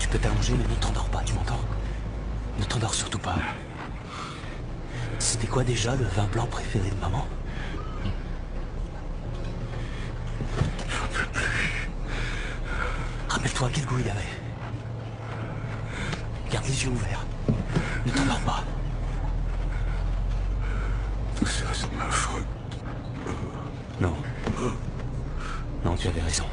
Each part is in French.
Tu peux t'allonger, mais ne t'endors pas, tu m'entends? Ne t'endors surtout pas. C'était quoi déjà le vin blanc préféré de maman? J'en peux plus. Rappelle-toi quel goût il avait. Garde les yeux ouverts. Ne t'endors pas. Tout ça, c'est ma faute. Non. Non, tu avais raison.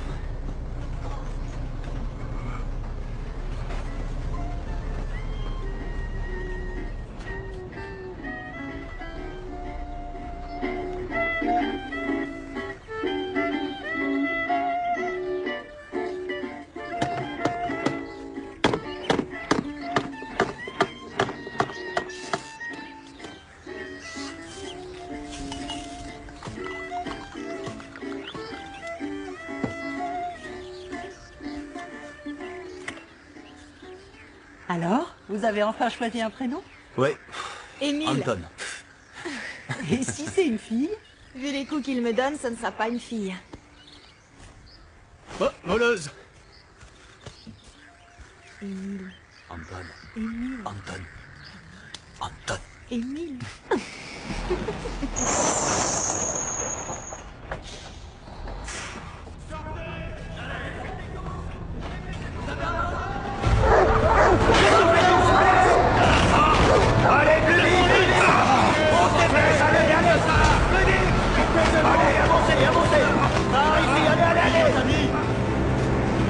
Alors, vous avez enfin choisi un prénom? Ouais. Émile. Anton. Et si c'est une fille? Vu les coups qu'il me donne, ça ne sera pas une fille. Oh, voleuse. Émile. Anton. Émile. Anton. Anton. Émile. Allez, plus vite! On se dépêche, allez, allez, ça! Plus vite! Allez, avancez, avancez! Ah, ici, allez, allez, allez! Amis!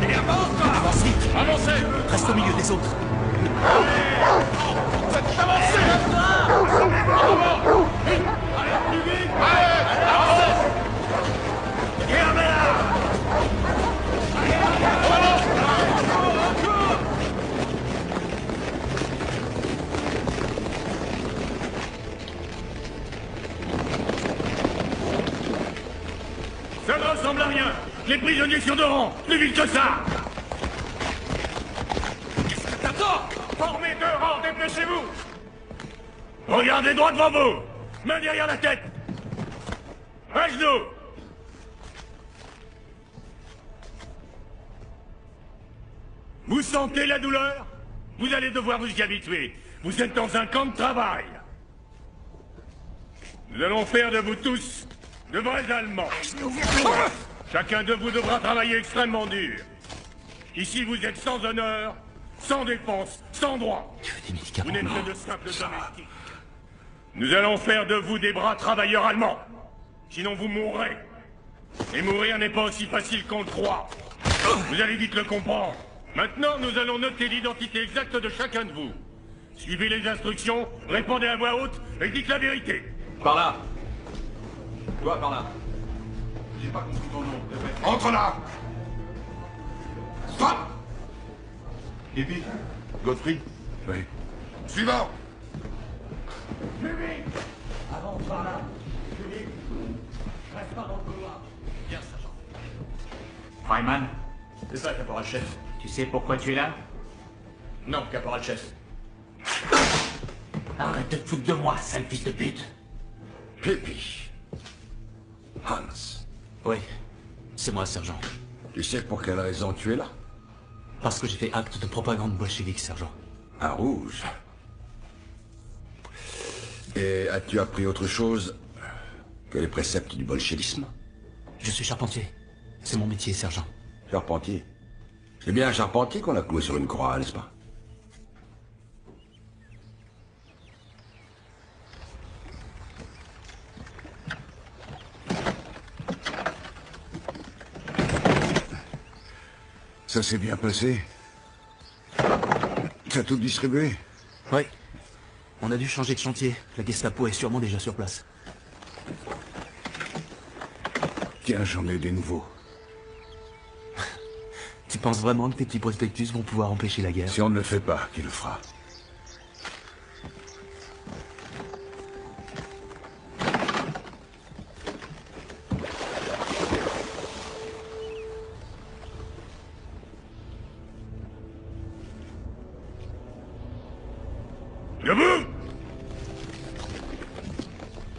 Et avance, toi! Avance vite. Avancez! Reste au milieu des autres. Faites avancer! Allez, plus vite! Allez, avancez! Fermez-la! Ça ne ressemble à rien! Les prisonniers sont de rang! Plus vite que ça! Qu'est-ce que t'attends? Formez deux rangs, dépêchez-vous! Regardez droit devant vous! Main derrière la tête! Un genou! Vous sentez la douleur? Vous allez devoir vous y habituer. Vous êtes dans un camp de travail. Nous allons faire de vous tous de vrais Allemands. Chacun de vous devra travailler extrêmement dur. Ici, vous êtes sans honneur, sans défense, sans droit. Tu veux des médicaments? Vous n'êtes que de simples domestiques. Nous allons faire de vous des bras travailleurs allemands. Sinon, vous mourrez. Et mourir n'est pas aussi facile qu'on le croit. Vous allez vite le comprendre. Maintenant, nous allons noter l'identité exacte de chacun de vous. Suivez les instructions, répondez à voix haute et dites la vérité. Par là. Toi, par là. J'ai pas compris ton nom, répète. Entre là. Stop. Et puis Godfrey. Oui. Suivant. Avance par là! Plus vite! Reste pas dans le couloir! Bien, sergent. Freiman, C'est ça, caporal-chef. tu sais pourquoi tu es là? Non, caporal-chef. Arrête de te foutre de moi, sale fils de pute! Pépi. Hans, Oui. C'est moi, sergent. tu sais pour quelle raison tu es là? Parce que j'ai fait acte de propagande bolchevique, sergent. Un rouge. Et as-tu appris autre chose que les préceptes du bolchevisme? Je suis charpentier. C'est mon métier, sergent. Charpentier. C'est bien un charpentier qu'on a cloué sur une croix, n'est-ce pas? Ça s'est bien passé. T'as tout distribué? Oui. On a dû changer de chantier. La Gestapo est sûrement déjà sur place. Tiens, j'en ai des nouveaux. Tu penses vraiment que tes petits prospectus vont pouvoir empêcher la guerre? Si on ne le fait pas, qui le fera? Debout!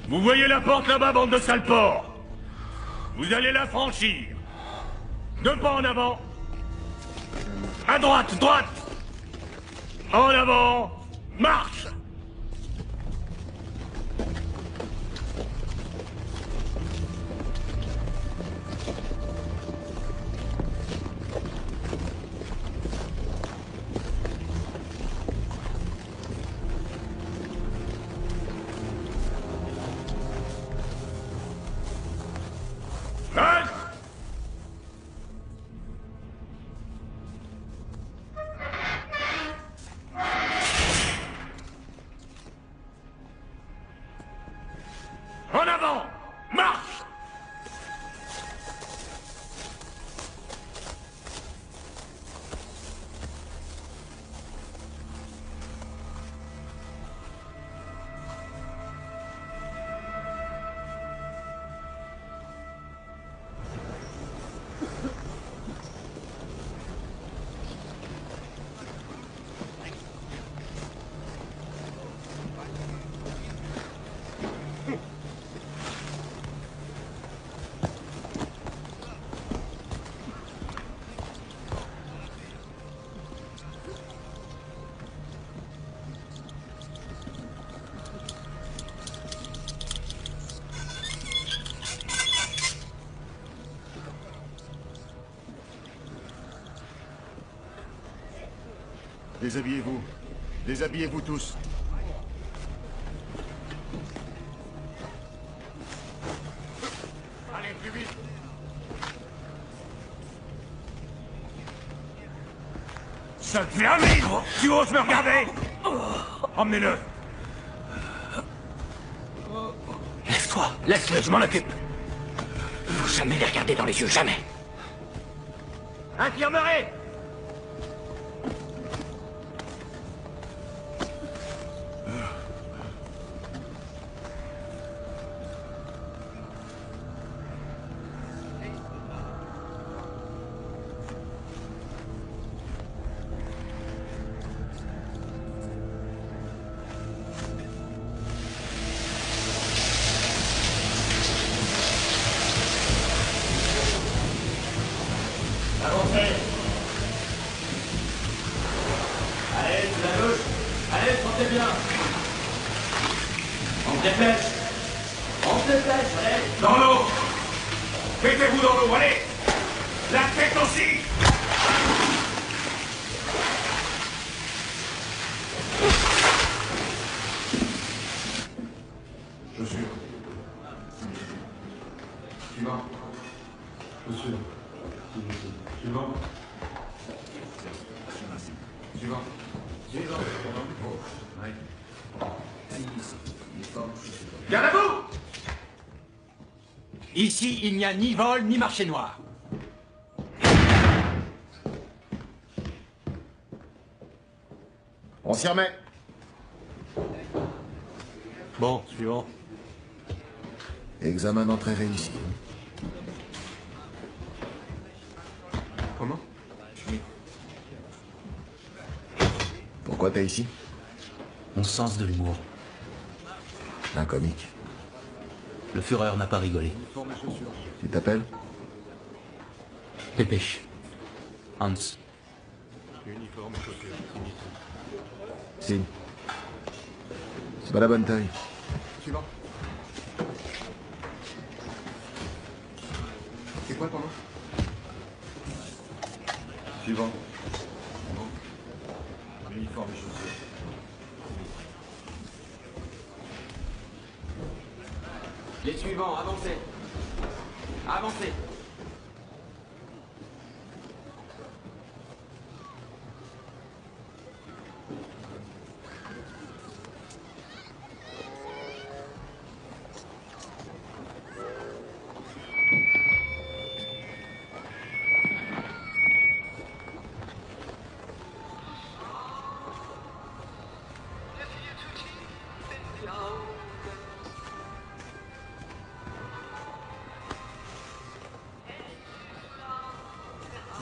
Vous voyez la porte là-bas, bande de sales porcs? Vous allez la franchir. Deux pas en avant. À droite, droite! En avant! Marche! Halte! En avant! Marche! Déshabillez-vous. Déshabillez-vous tous. Allez, plus vite! Sale vermine! Tu oses me regarder? Emmenez-le! Lève-toi, laisse-le, je m'en occupe. Faut jamais les regarder dans les yeux, jamais. Infirmerie! Avancez! Allez, sous la gauche! Allez, sortez bien! On se dépêche! On se dépêche, allez! Dans l'eau! Mettez-vous dans l'eau, allez! La tête aussi! Chaussures. Suivant. Chaussures. Suivant. Suivant. Suivant. Garde à vous! Ici, il n'y a ni vol, ni marché noir. On s'y remet. Bon, suivant. Examen d'entrée réussi. Comment? Pourquoi t'es ici? Mon sens de l'humour. Un comique. Le Führer n'a pas rigolé. Tu t'appelles? Dépêche. Hans. Signe. C'est pas la bonne taille. Suivant. C'est quoi ton nom? Suivant. Bon. Uniforme et chaussures. Les suivants, avancez. Avancez.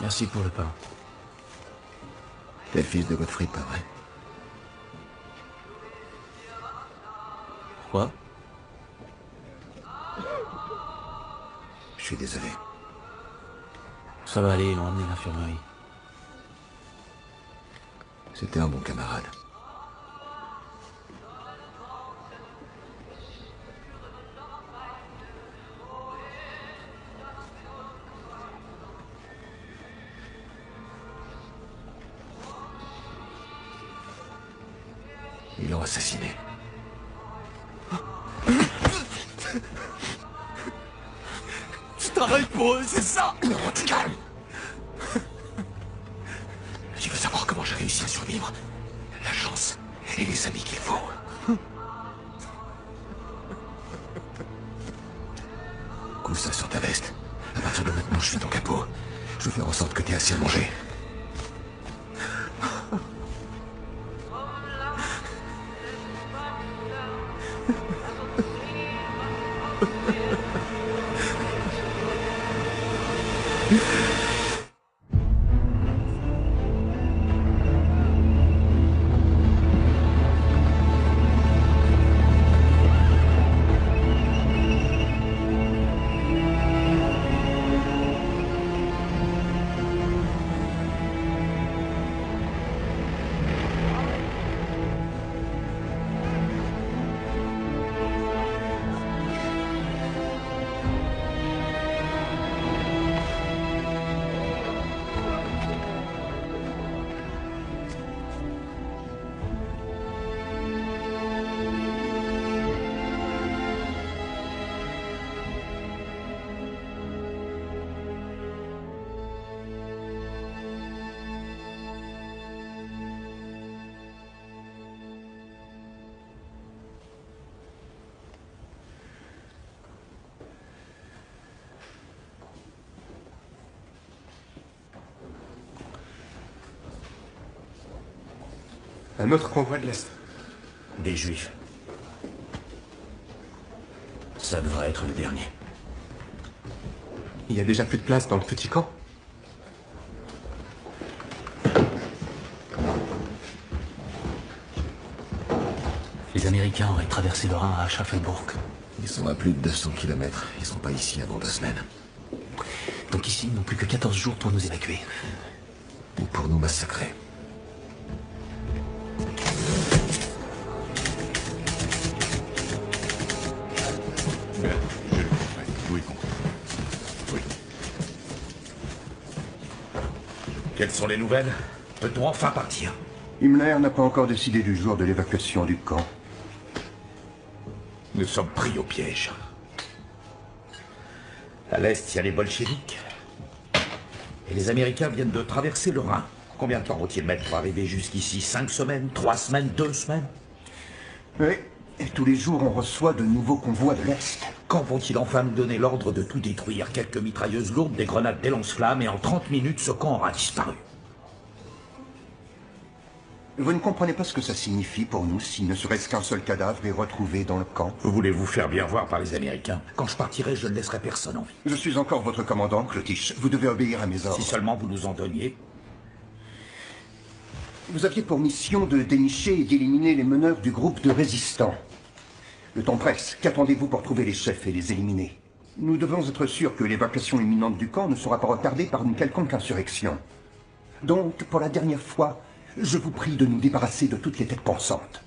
Merci pour le pain. T'es le fils de Godfrey, pas vrai? Quoi? Je suis désolé. Ça va aller, ils l'ont emmené à l'infirmerie. C'était un bon camarade. Ils l'ont assassiné. Tu travailles pour eux, c'est ça? Non, tu calmes. Tu veux savoir comment j'ai réussi à survivre? La chance et les amis qu'il faut. Couche ça sur ta veste. À partir de maintenant, je suis ton capot. Je vais faire en sorte que tu aies assez à manger. Un autre convoi de l'Est. Des Juifs. Ça devrait être le dernier. Il y a déjà plus de place dans le petit camp. Les Américains auraient traversé le Rhin à Aschaffenburg. Ils sont à plus de 200 km. Ils sont pas ici avant 2 semaines. Donc ici, ils n'ont plus que 14 jours pour nous évacuer. Ou pour nous massacrer. Je le comprends. Oui, compris. Oui. Quelles sont les nouvelles? Peut-on enfin partir? Himmler n'a pas encore décidé du jour de l'évacuation du camp. Nous sommes pris au piège. À l'Est, il y a les bolcheviks. Et les Américains viennent de traverser le Rhin. Combien de temps vont-ils mettre pour arriver jusqu'ici? 5 semaines? 3 semaines? 2 semaines? Oui, et tous les jours on reçoit de nouveaux convois de l'Est. Quand vont-ils enfin nous donner l'ordre de tout détruire? Quelques mitrailleuses lourdes, des grenades, des lance-flammes, et en 30 minutes, ce camp aura disparu. Vous ne comprenez pas ce que ça signifie pour nous si ne serait-ce qu'un seul cadavre est retrouvé dans le camp? Vous voulez vous faire bien voir par les Américains? Quand je partirai, je ne laisserai personne en vie. Je suis encore votre commandant, Clotiche. Vous devez obéir à mes ordres. Si seulement vous nous en donniez. Vous aviez pour mission de dénicher et d'éliminer les meneurs du groupe de résistants. Le temps presse. Qu'attendez-vous pour trouver les chefs et les éliminer? Nous devons être sûrs que l'évacuation imminente du camp ne sera pas retardée par une quelconque insurrection. Donc, pour la dernière fois, je vous prie de nous débarrasser de toutes les têtes pensantes.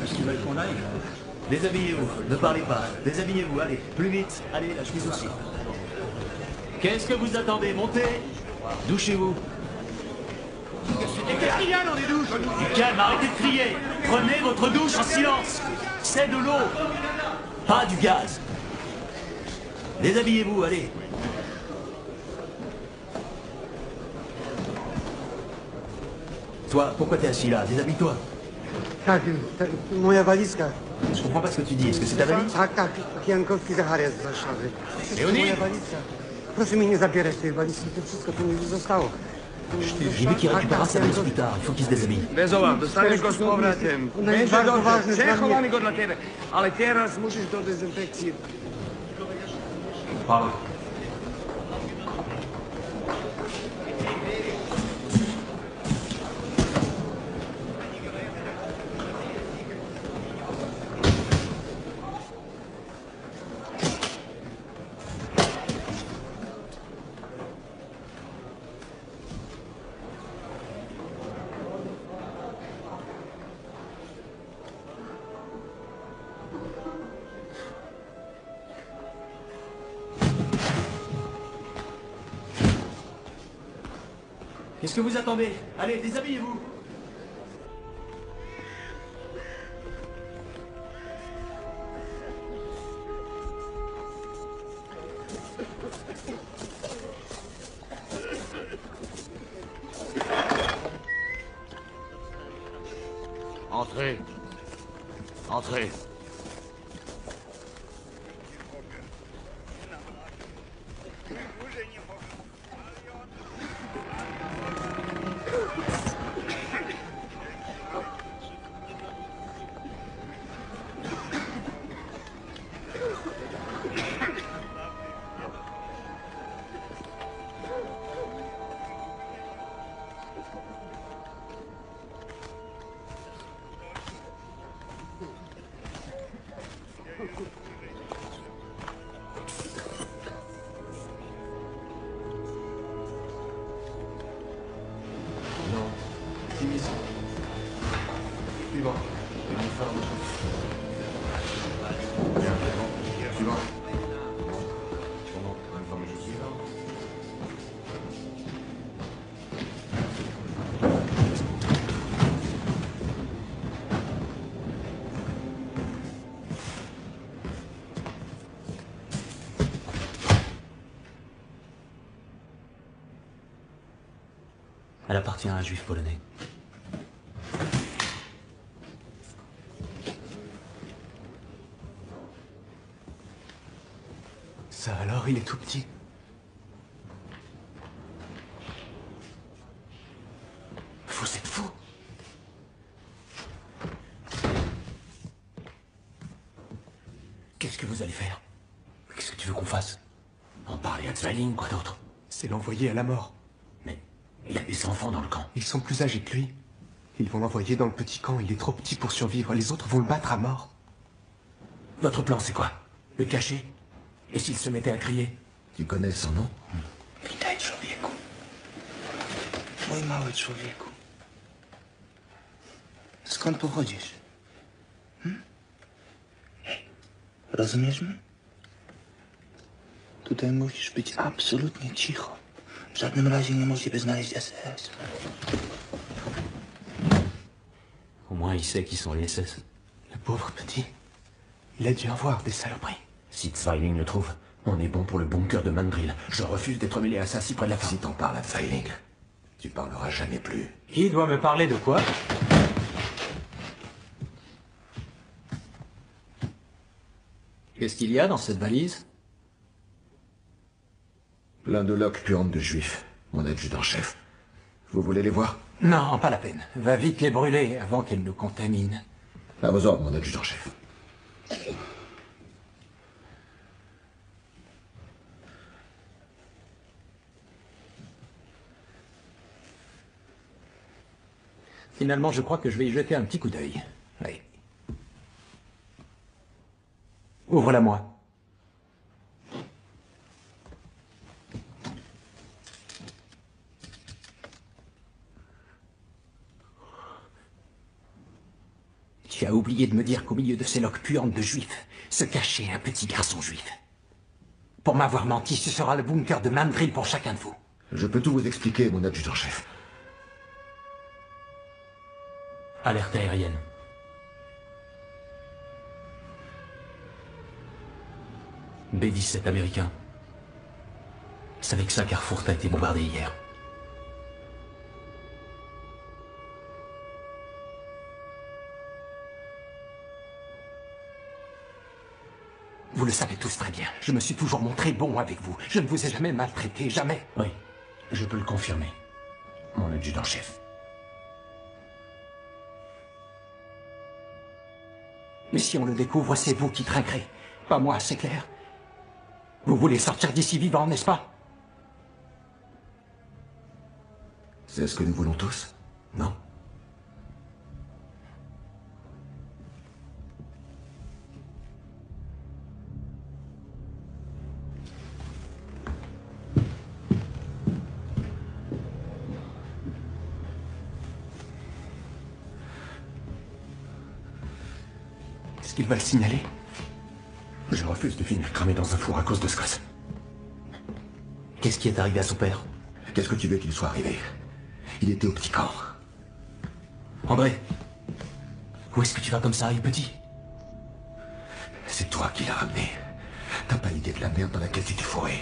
Est-ce qu'ils veulent qu'on aille? Déshabillez-vous, ne parlez pas. Déshabillez-vous, allez, plus vite. Allez, la chemise aussi. Qu'est-ce que vous attendez? Montez. Douchez-vous. Qu'est-ce qu'il y a dans les douches? Du calme, arrêtez de crier. Prenez votre douche en silence. C'est de l'eau, pas du gaz. Déshabillez-vous, allez. Toi, pourquoi t'es assis là? Déshabille-toi. Moja walizka. Je comprends pas ce que tu dis. Est-ce que c'est ta valise? Tak, tak. Jankowski Zacharias z Warszawy. Leonie? Moja walizka. Proszę mi nie zabierać tej walizki, to wszystko tu mi zostało. J'ai vu qu'il récupérera sa valise plus tard. Il faut qu'il se déshabille. Bez obaw, dostaniesz go z powrotem. Będzie dobrze, przechowamy go dla ciebie. Ale teraz musisz do dezynfekcji. Pardon. Qu'est-ce que vous attendez? Allez, déshabillez-vous. Entrez. Entrez. Suivant. Bien, suivant. Uniforme suivant. Elle appartient à un juif polonais. Ça alors, il est tout petit. Vous êtes fou. Qu'est-ce que vous allez faire? Qu'est-ce que tu veux qu'on fasse? En parler à Zweiling, quoi d'autre? C'est l'envoyer à la mort. Mais il y a des enfants dans le camp. Ils sont plus âgés que lui. Ils vont l'envoyer dans le petit camp. Il est trop petit pour survivre. Les autres vont le battre à mort. Votre plan, c'est quoi? Le cacher? Et s'il se mettait à crier? Tu connais son nom? Witaj, człowieku. Mój mały człowieku. Skąd pochodzisz? Rozumiesz mnie? Tutaj musisz być absolutnie cicho. W żadnym razie nie możliwe znaleźć SS. Au moins, il sait qui sont les SS. Le pauvre petit. Il a dû en voir des saloperies. Si Zweiling le trouve, on est bon pour le bunker de Mandrill. Je refuse d'être mêlé à ça si près de la fin. Si t'en parles à Zweiling, tu parleras jamais plus. Qui doit me parler de quoi? Qu'est-ce qu'il y a dans cette valise? Plein de loques puantes de juifs, mon adjudant-chef. Vous voulez les voir? Non, pas la peine. Va vite les brûler avant qu'elles nous contaminent. À vos ordres, mon adjudant-chef. Finalement, je crois que je vais y jeter un petit coup d'œil. Oui. Ouvre-la moi. Tu as oublié de me dire qu'au milieu de ces loques puantes de juifs se cachait un petit garçon juif. Pour m'avoir menti, ce sera le bunker de Mandrill pour chacun de vous. Je peux tout vous expliquer, mon adjudant-chef. Alerte aérienne. B-17 américain. C'est avec ça qu'Arfourt a été bombardé hier. Vous le savez tous très bien. Je me suis toujours montré bon avec vous. Je ne vous ai jamais maltraité, jamais. Oui, je peux le confirmer. Mon adjudant-chef. Mais si on le découvre, c'est vous qui trinquerez. Pas moi, c'est clair. Vous voulez sortir d'ici vivant, n'est-ce pas? C'est ce que nous voulons tous, non? Est-ce qu'il va le signaler? Je refuse de finir cramé dans un four à cause de ce gosse. Qu'est-ce qui est arrivé à son père? Qu'est-ce que tu veux qu'il soit arrivé? Il était au petit camp. André, où est-ce que tu vas comme ça, il est petit? C'est toi qui l'as ramené. T'as pas idée de la merde dans laquelle tu t'es fourré.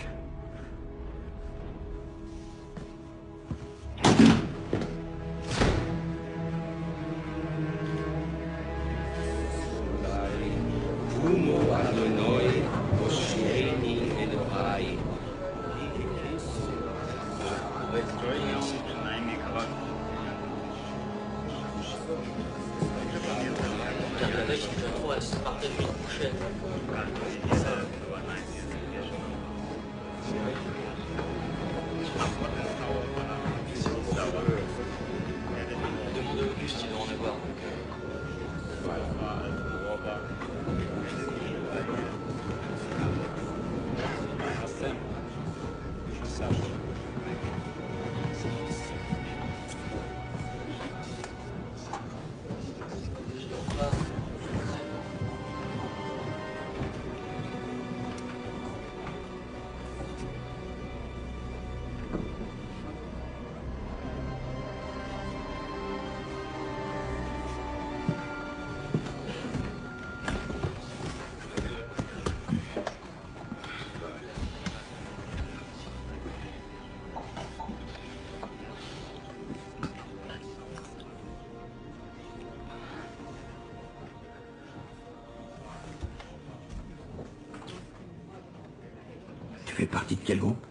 Tu fais partie de quel groupe?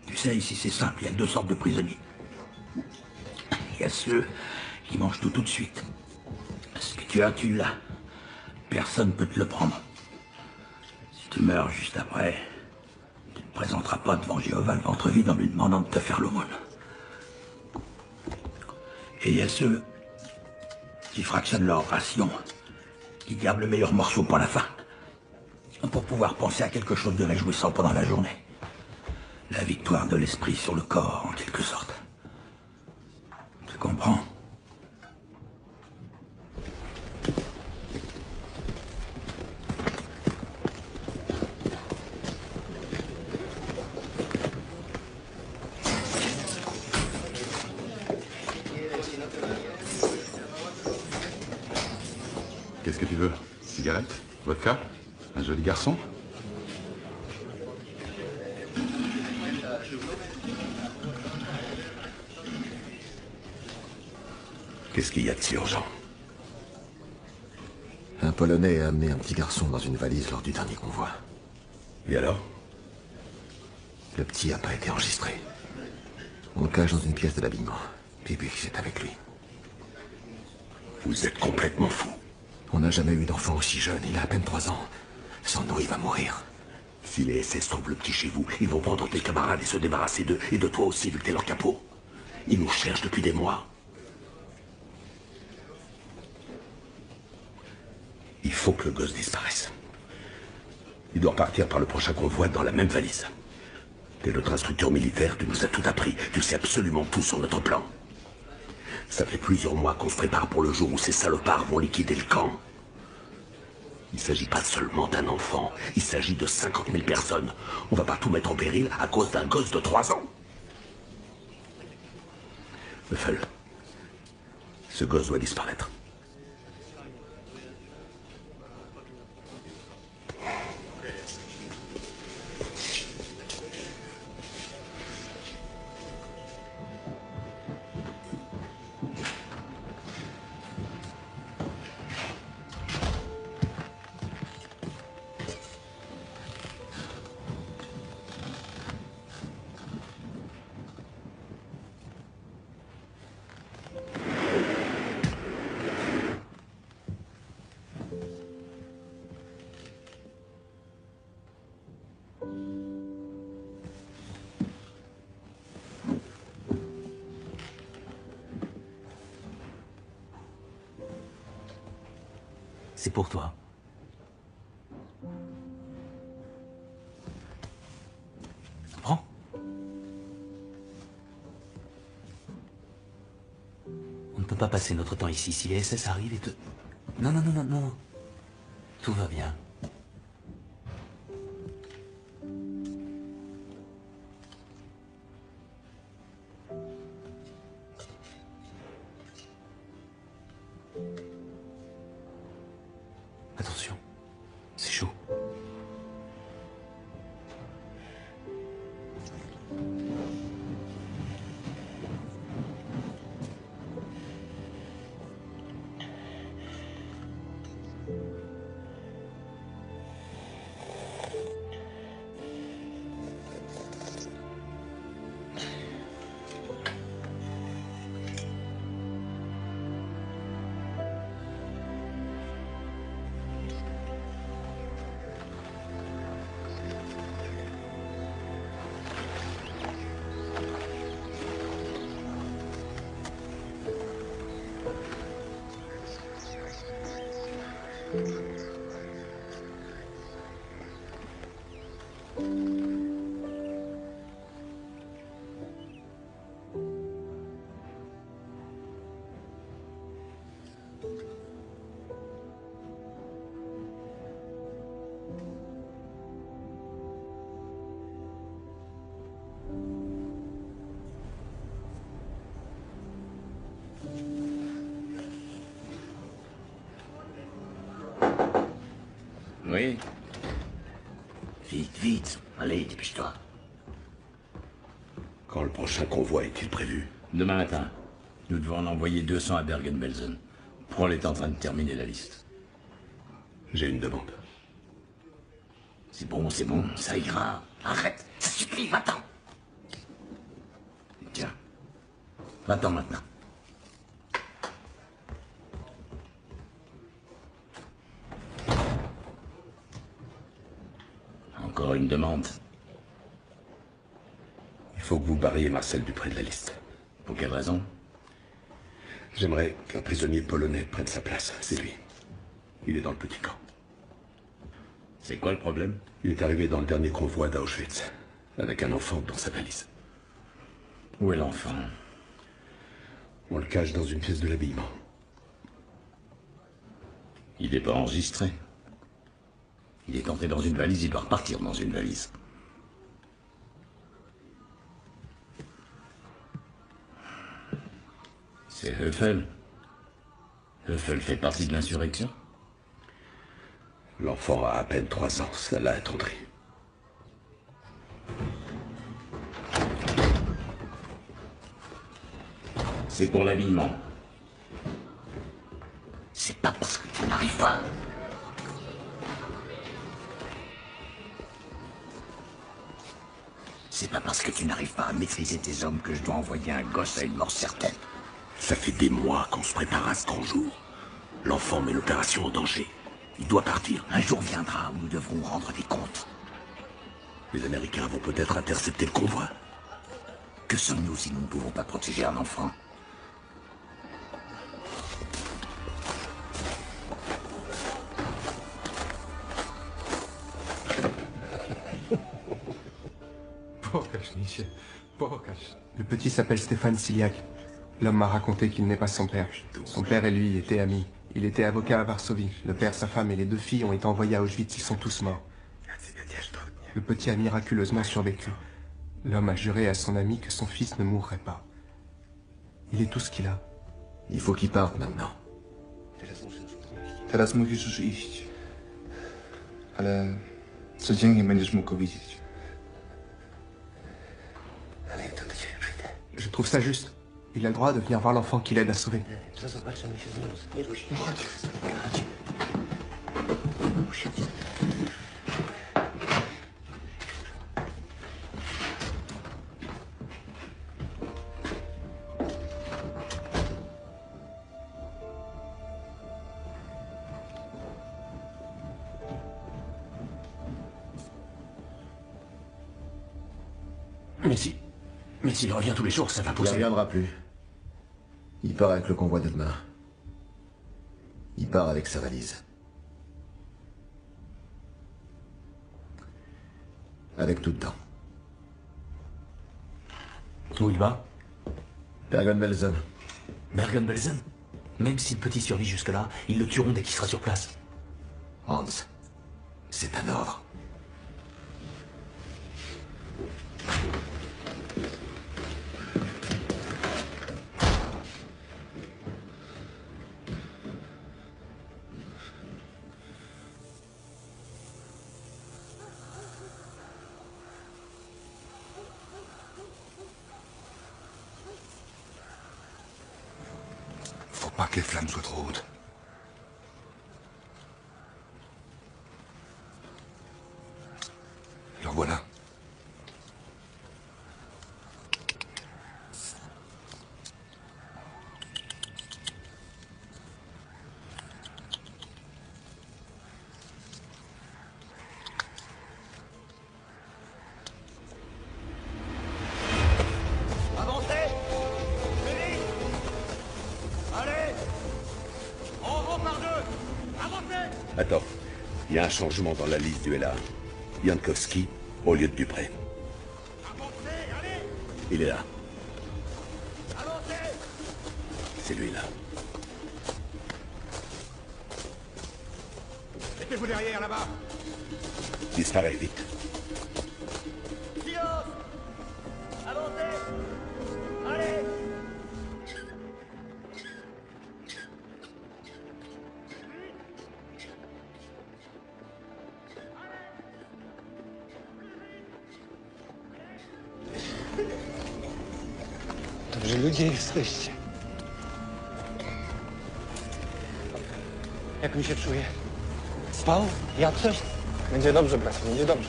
Tu sais, ici c'est simple, il y a deux sortes de prisonniers. Il y a ceux qui mangent tout de suite. Ce que tu as, tu l'as. Personne ne peut te le prendre. Si tu meurs juste après, tu ne te présenteras pas devant Jéhovah le ventre vide en lui demandant de te faire l'aumône. Et il y a ceux qui fractionnent leur ration, qui gardent le meilleur morceau pour la fin, pour pouvoir penser à quelque chose de réjouissant pendant la journée. La victoire de l'esprit sur le corps, en quelque sorte. Tu comprends? Qu'est-ce que tu veux? Cigarette? Vodka? Un joli garçon? Qu'est-ce qu'il y a de si urgent? Un Polonais a amené un petit garçon dans une valise lors du dernier convoi. Et alors? Le petit n'a pas été enregistré. On le cache dans une pièce de l'habillement. Bibi, c'est avec lui. Vous êtes complètement fou. On n'a jamais eu d'enfant aussi jeune. Il a à peine 3 ans. Sans nous, il va mourir. Si les SS trouvent le petit chez vous, ils vont prendre tes camarades et se débarrasser d'eux, et de toi aussi, vu que t'es leur capot. Ils nous cherchent depuis des mois. Il faut que le gosse disparaisse. Il doit partir par le prochain convoi dans la même valise. T'es notre instructeur militaire, tu nous as tout appris. Tu sais absolument tout sur notre plan. Ça fait plusieurs mois qu'on se prépare pour le jour où ces salopards vont liquider le camp. Il ne s'agit pas seulement d'un enfant, il s'agit de 50 000 personnes. On va pas tout mettre en péril à cause d'un gosse de 3 ans. Buffel, ce gosse doit disparaître. C'est pour toi. Prends. On ne peut pas passer notre temps ici. Si les SS arrivent et te... Non, non, non, non, non. Tout va bien. Oui. Vite, vite. Allez, dépêche-toi. Quand le prochain convoi est-il prévu? Demain matin. Nous devons en envoyer 200 à Bergen-Belsen. Prol est en train de terminer la liste. J'ai une demande. C'est bon, ça ira. Arrête, ça suffit, va-t'en. Tiens. Va-t'en maintenant. Encore une demande. Il faut que vous barriez Marcel Dupré de la liste. Pour quelle raison? J'aimerais qu'un prisonnier polonais prenne sa place. C'est lui. Il est dans le petit camp. C'est quoi le problème? Il est arrivé dans le dernier convoi d'Auschwitz, avec un enfant dans sa valise. Où est l'enfant? On le cache dans une pièce de l'habillement. Il n'est pas enregistré. Il est entré dans une valise, il doit repartir dans une valise. C'est Höfel. Höfel fait partie de l'insurrection? L'enfant a à peine 3 ans, ça l'a attendri. C'est pour l'habillement. C'est pas parce que tu n'arrives pas. C'est pas parce que tu n'arrives pas à maîtriser tes hommes que je dois envoyer un gosse à une mort certaine. Ça fait des mois qu'on se prépare à ce grand jour. L'enfant met l'opération en danger. Il doit partir. Un jour viendra où nous devrons rendre des comptes. Les Américains vont peut-être intercepter le convoi. Que sommes-nous si nous ne pouvons pas protéger un enfant? Le petit s'appelle Stéphane Siliak. L'homme m'a raconté qu'il n'est pas son père. Son père et lui étaient amis. Il était avocat à Varsovie. Le père, sa femme et les 2 filles ont été envoyés à Auschwitz. Ils sont tous morts. Le petit a miraculeusement survécu. L'homme a juré à son ami que son fils ne mourrait pas. Il est tout ce qu'il a. Il faut qu'il parte maintenant. Teraz musisz już iść. Ale codziennie będziesz mógł go widzieć. Je trouve ça juste. Il a le droit de venir voir l'enfant qu'il aide à sauver. Mais s'il revient tous les jours, ça va pousser. Il ne reviendra plus. Il part avec le convoi de demain. Il part avec sa valise. Avec tout dedans. Où il va? Bergen-Belsen. Bergen-Belsen? Même si le petit survit jusque-là, ils le tueront dès qu'il sera sur place. Hans, c'est un ordre. Faut pas que les flammes soient trop hautes. Alors voilà. Avancez! Plus vite! Allez! On rend par 2! Avancez! Attends, il y a un changement dans la liste du LA. Jankowski au lieu de Dupré. Il est là. C'est lui là. Mettez-vous derrière, là-bas! Disparaît vite. Silence! Avancez! Allez! że ludzie jesteście. Jak mi się czuje? Spał? Jadł coś? Będzie dobrze, bracie, będzie dobrze.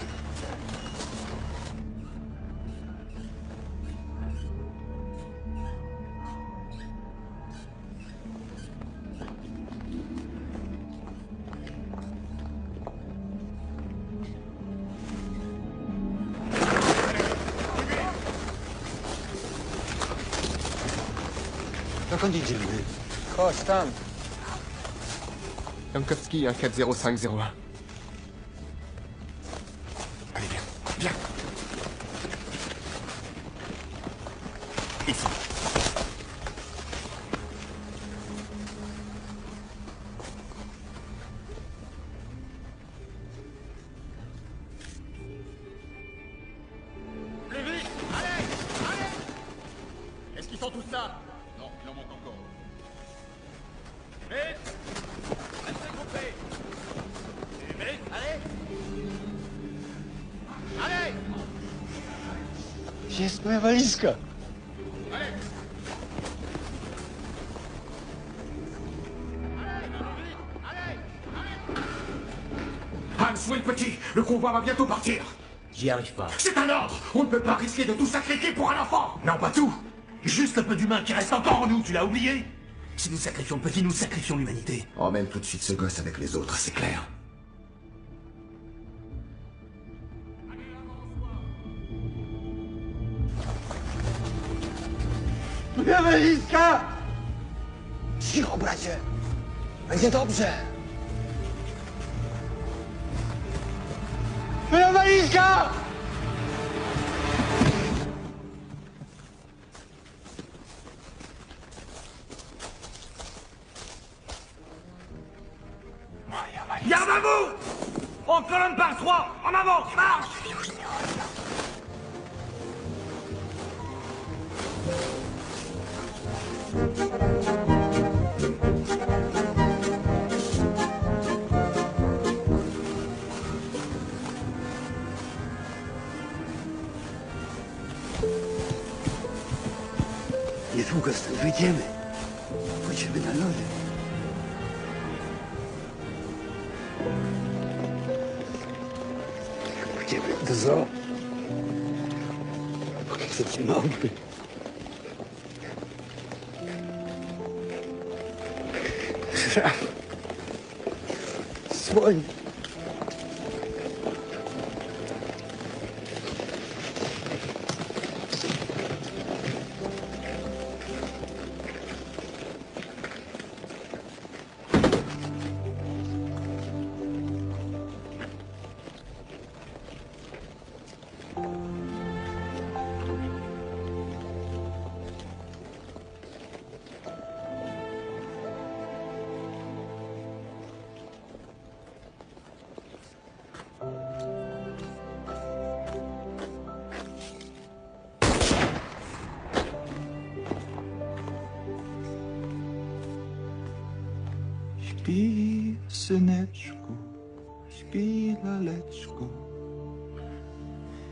Dokąd idziemy? Chodź, tam. Jankowski, 14050. Allez, viens, viens. Ici. Plus vite! Allez! Allez! Est-ce qu'ils font tout ça? Non, il en manque encore. Vite! Restez groupés! Et vite! Allez! Allez! Gdzie jest moja walizka? Allez! Hans, où est le petit? Le convoi va bientôt partir. J'y arrive pas. C'est un ordre. On ne peut pas risquer de tout sacrifier pour un enfant. Non, pas tout. Juste un peu d'humain qui reste encore en nous, tu l'as oublié? Si nous sacrifions le petit, nous sacrifions l'humanité. Emmène tout de suite ce gosse avec les autres, c'est clair. Moja walizka! Cicho, bracie. Będzie dobrze. Moja walizka! Garde à vous! On colonne par 3! En avant! Marche! Niedługo stąd wyjdziemy. Pójdziemy na lody. Pójdziemy do zoo. Pokażę ci małpy. Żab. Słoń. Śpi, syneczku, śpi, laleczko.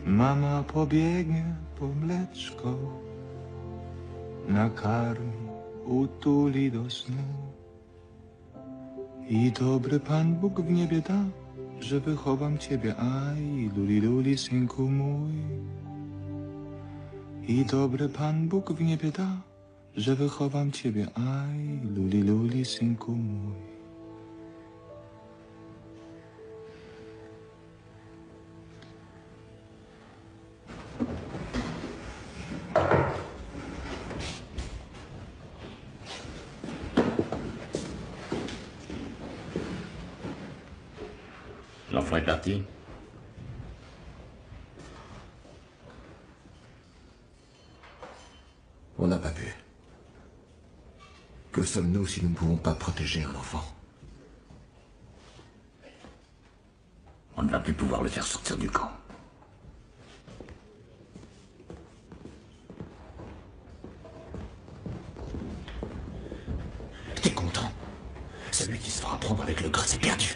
Mama pobiegnie po mleczko, nakarmi, utuli do snu. I dobry Pan Bóg w niebie da, że wychowam ciebie, aj, luli, luli, synku mój. I dobry Pan Bóg w niebie da, że wychowam ciebie, aj, luli, luli, synku mój. L'enfant est parti. On n'a pas pu. Que sommes-nous si nous ne pouvons pas protéger un enfant? On ne va plus pouvoir le faire sortir du camp. T'es content? Celui qui se fera prendre avec le gosse est perdu.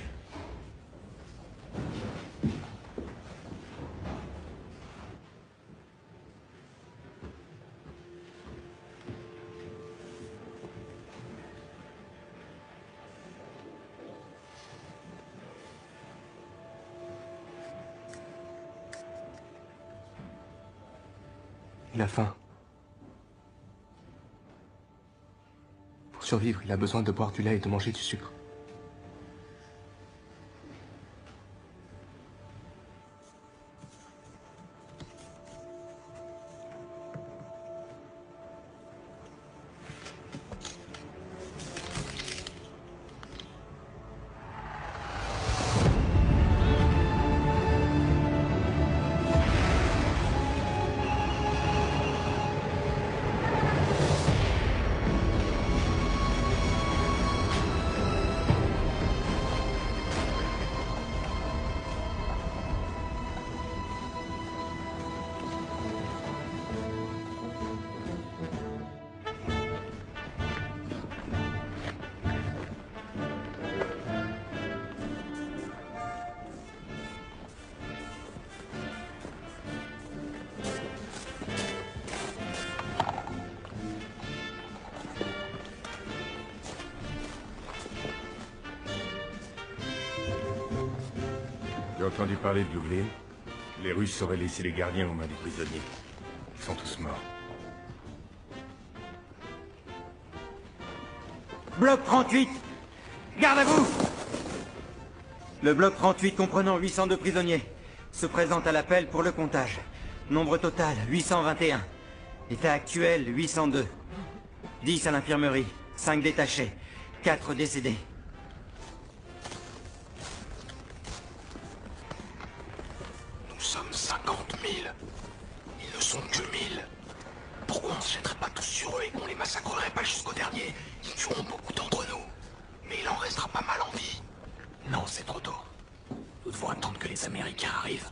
Il a faim. Pour survivre, il a besoin de boire du lait et de manger du sucre. J'ai entendu parler de Lublin. Les Russes auraient laissé les gardiens aux mains des prisonniers. Ils sont tous morts. Bloc 38! Garde à vous! Le bloc 38 comprenant 802 prisonniers se présente à l'appel pour le comptage. Nombre total 821. État actuel 802. 10 à l'infirmerie, 5 détachés, 4 décédés. Nous sommes 50 000. Ils ne sont que 1000. Pourquoi on ne se jetterait pas tous sur eux et qu'on les massacrerait pas jusqu'au dernier? Ils tueront beaucoup d'entre nous. Mais il en restera pas mal en vie. Non, c'est trop tôt. Nous devons attendre que les Américains arrivent.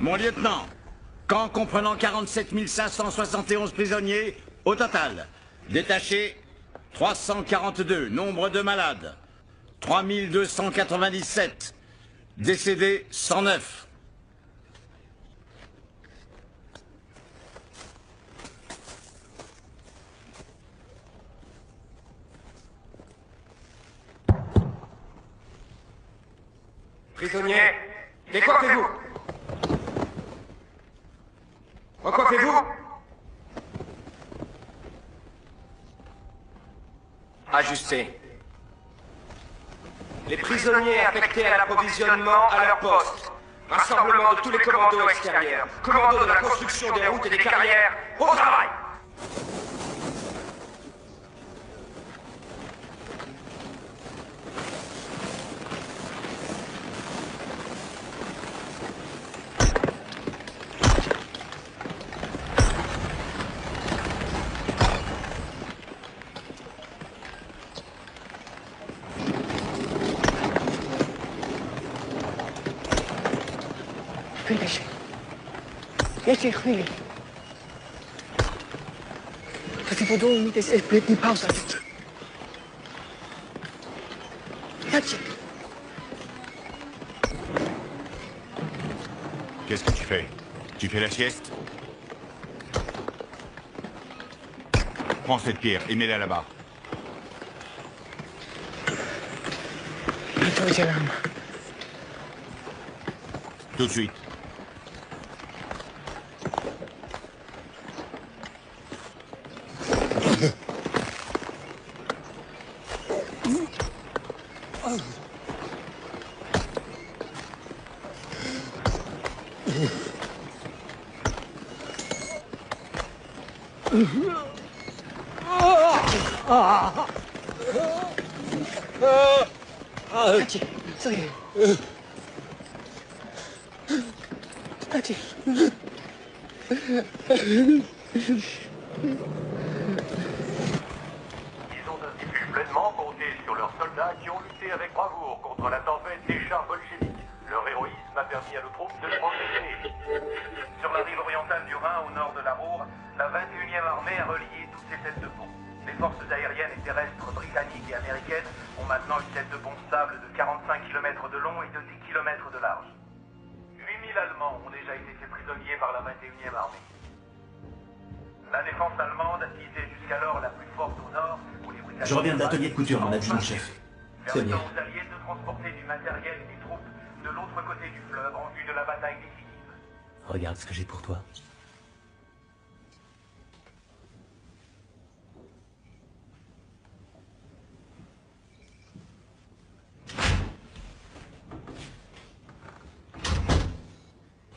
Mon lieutenant, camp comprenant 47 571 prisonniers au total. Détachés, 342. Nombre de malades, 3297. Décédés, 109. Prisonniers, décoiffez-vous! Recoiffez-vous! Ajustez. Les prisonniers affectés à l'approvisionnement à leur poste. Rassemblement de tous les commandos extérieurs. Commandos de la construction des routes et des carrières. Au travail! Finish. Jeszcze chwili. Prawdopodobnie mi jest zbytni pauza. Qu'est-ce que tu fais? Tu fais la sieste? Prends cette pierre et mets-la là-bas. Tout de suite. Ils ont ainsi pu pleinement compter sur leurs soldats qui ont lutté avec bravoure contre la tempête des chars bolcheviques. Leur héroïsme a permis à nos troupes de se protéger. Sur la rive orientale du Rhin, au nord de la Ruhr, la 21e armée a relié toutes ses têtes de pont. Les forces aériennes et terrestres britanniques et américaines ont maintenant une tête de pont stable de 45 km de long et de 10 km de large. 8000 Allemands ont déjà été faits prisonniers par la 21e armée. La défense allemande, qui était jusqu'alors la plus forte au nord, où les Britanniques Je reviens de l'atelier de couture, mon adjudant-chef. C'est bien. Permettant aux alliés de transporter du matériel et des troupes de l'autre côté du fleuve en vue de la bataille décisive. Regarde ce que j'ai pour toi.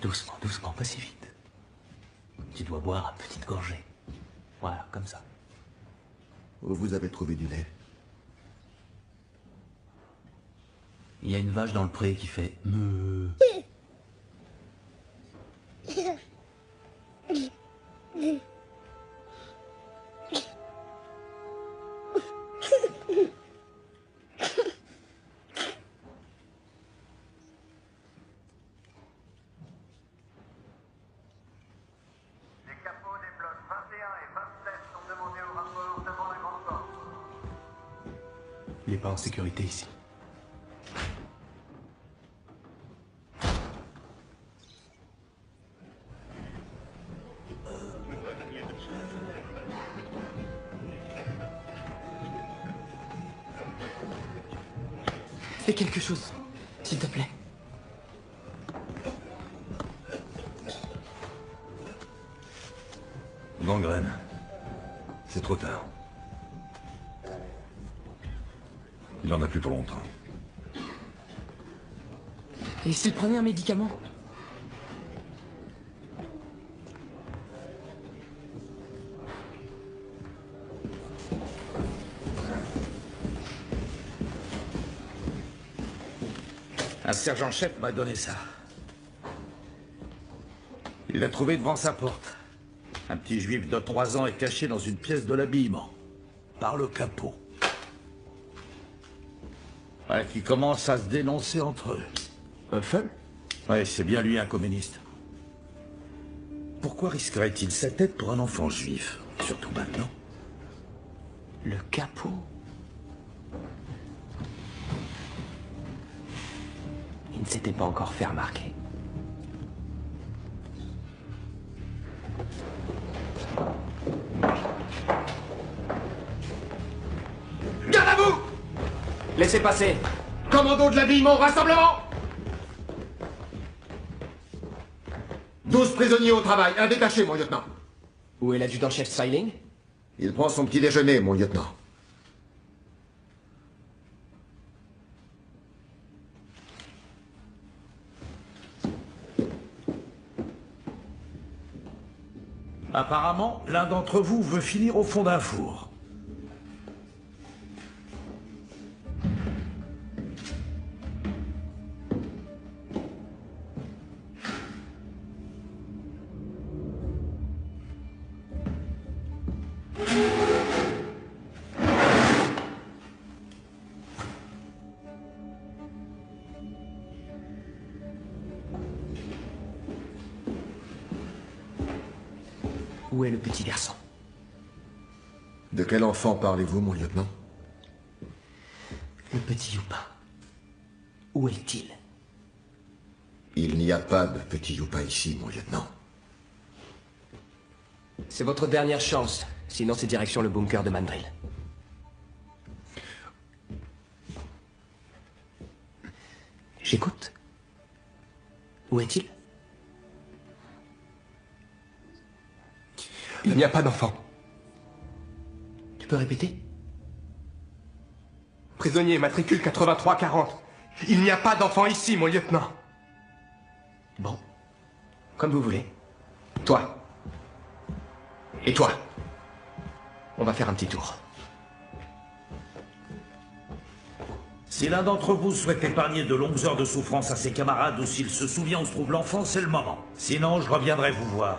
Doucement, doucement, pas si vite. Tu dois boire à petite gorgée. Voilà, comme ça. Où vous avez trouvé du lait? Il y a une vache dans le pré qui fait meuh. Les capots des blocs 21 et 27 sont demandés au rapport devant la grande porte. Il n'est pas en sécurité ici. Fais quelque chose, s'il te plaît. Gangrène. C'est trop tard. Il en a plus pour longtemps. Et s'il prenait un médicament? Un sergent-chef m'a donné ça. Il l'a trouvé devant sa porte. Un petit juif de 3 ans est caché dans une pièce de l'habillement. Par le capot. Ouais, qui commence à se dénoncer entre eux. Un feu? Ouais, c'est bien lui un communiste. Pourquoi risquerait-il sa tête pour un enfant juif? Surtout maintenant. Le capot? Il ne s'était pas encore fait remarquer. Garde à vous! Laissez passer. Commando de l'habillement, rassemblement! 12 prisonniers au travail, un détaché, mon lieutenant. Où est l'adjudant-chef Styling? Il prend son petit déjeuner, mon lieutenant. Apparemment, l'un d'entre vous veut finir au fond d'un four. Où est le petit garçon? De quel enfant parlez-vous, mon lieutenant? Le petit Youpa. Où est-il? Il n'y a pas de petit Youpa ici, mon lieutenant. C'est votre dernière chance. Sinon, c'est direction le bunker de Mandrill. J'écoute. Où est-il? Il n'y a pas d'enfant. Tu peux répéter? Prisonnier, matricule 8340. Il n'y a pas d'enfant ici, mon lieutenant. Bon. Comme vous voulez. Toi. Et toi. On va faire un petit tour. Si l'un d'entre vous souhaite épargner de longues heures de souffrance à ses camarades ou s'il se souvient où se trouve l'enfant, c'est le moment. Sinon, je reviendrai vous voir.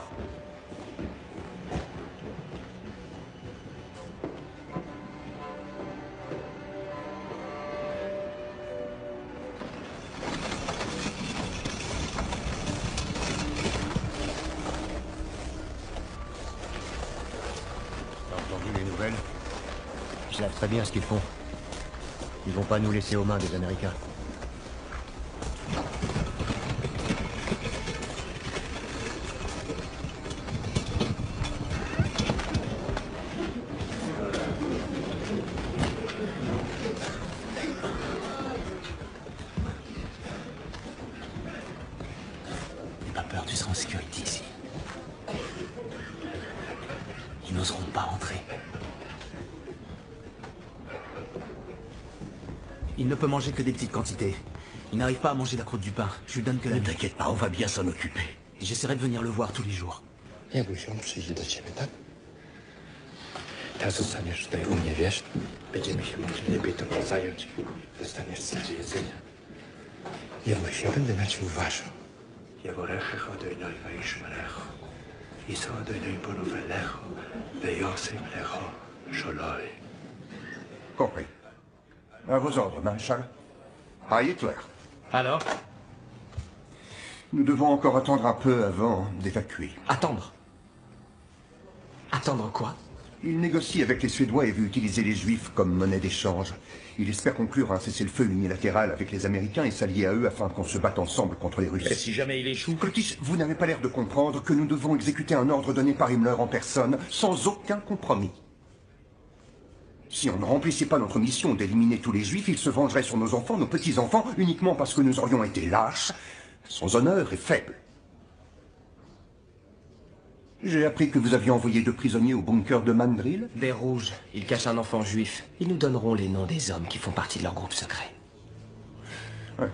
Ils savent très bien ce qu'ils font. Ils vont pas nous laisser aux mains des Américains. Il ne peut manger que des petites quantités. Il n'arrive pas à manger la croûte du pain. Je lui donne que la... Ne t'inquiète pas, on va bien s'en occuper. J'essaierai de venir le voir tous les jours. Jakbyś on przyjdzie do ciebie, tak? Teraz zostaniesz tutaj u mnie, wiesz? Będziemy się mogli lepiej tobą zająć. Dostaniesz sobie jedzenia. Ja właśnie będę na ciebie uważał. יבורכך אדוני וישמרך, יישא אדוני בנובלך, ויעשה לך שלום. Compris. À vos ordres, maréchal. À Hitler. Alors? Nous devons encore attendre un peu avant d'évacuer. Attendre? Attendre quoi? Il négocie avec les Suédois et veut utiliser les Juifs comme monnaie d'échange. Il espère conclure un cessez-le-feu unilatéral avec les Américains et s'allier à eux afin qu'on se batte ensemble contre les Russes. Et si jamais il échoue? Clotis, vous n'avez pas l'air de comprendre que nous devons exécuter un ordre donné par Himmler en personne, sans aucun compromis. Si on ne remplissait pas notre mission d'éliminer tous les Juifs, ils se vengeraient sur nos enfants, nos petits-enfants, uniquement parce que nous aurions été lâches, sans honneur et faibles. J'ai appris que vous aviez envoyé 2 prisonniers au bunker de Mandrill. Des rouges. Ils cachent un enfant juif. Ils nous donneront les noms des hommes qui font partie de leur groupe secret. Ouais.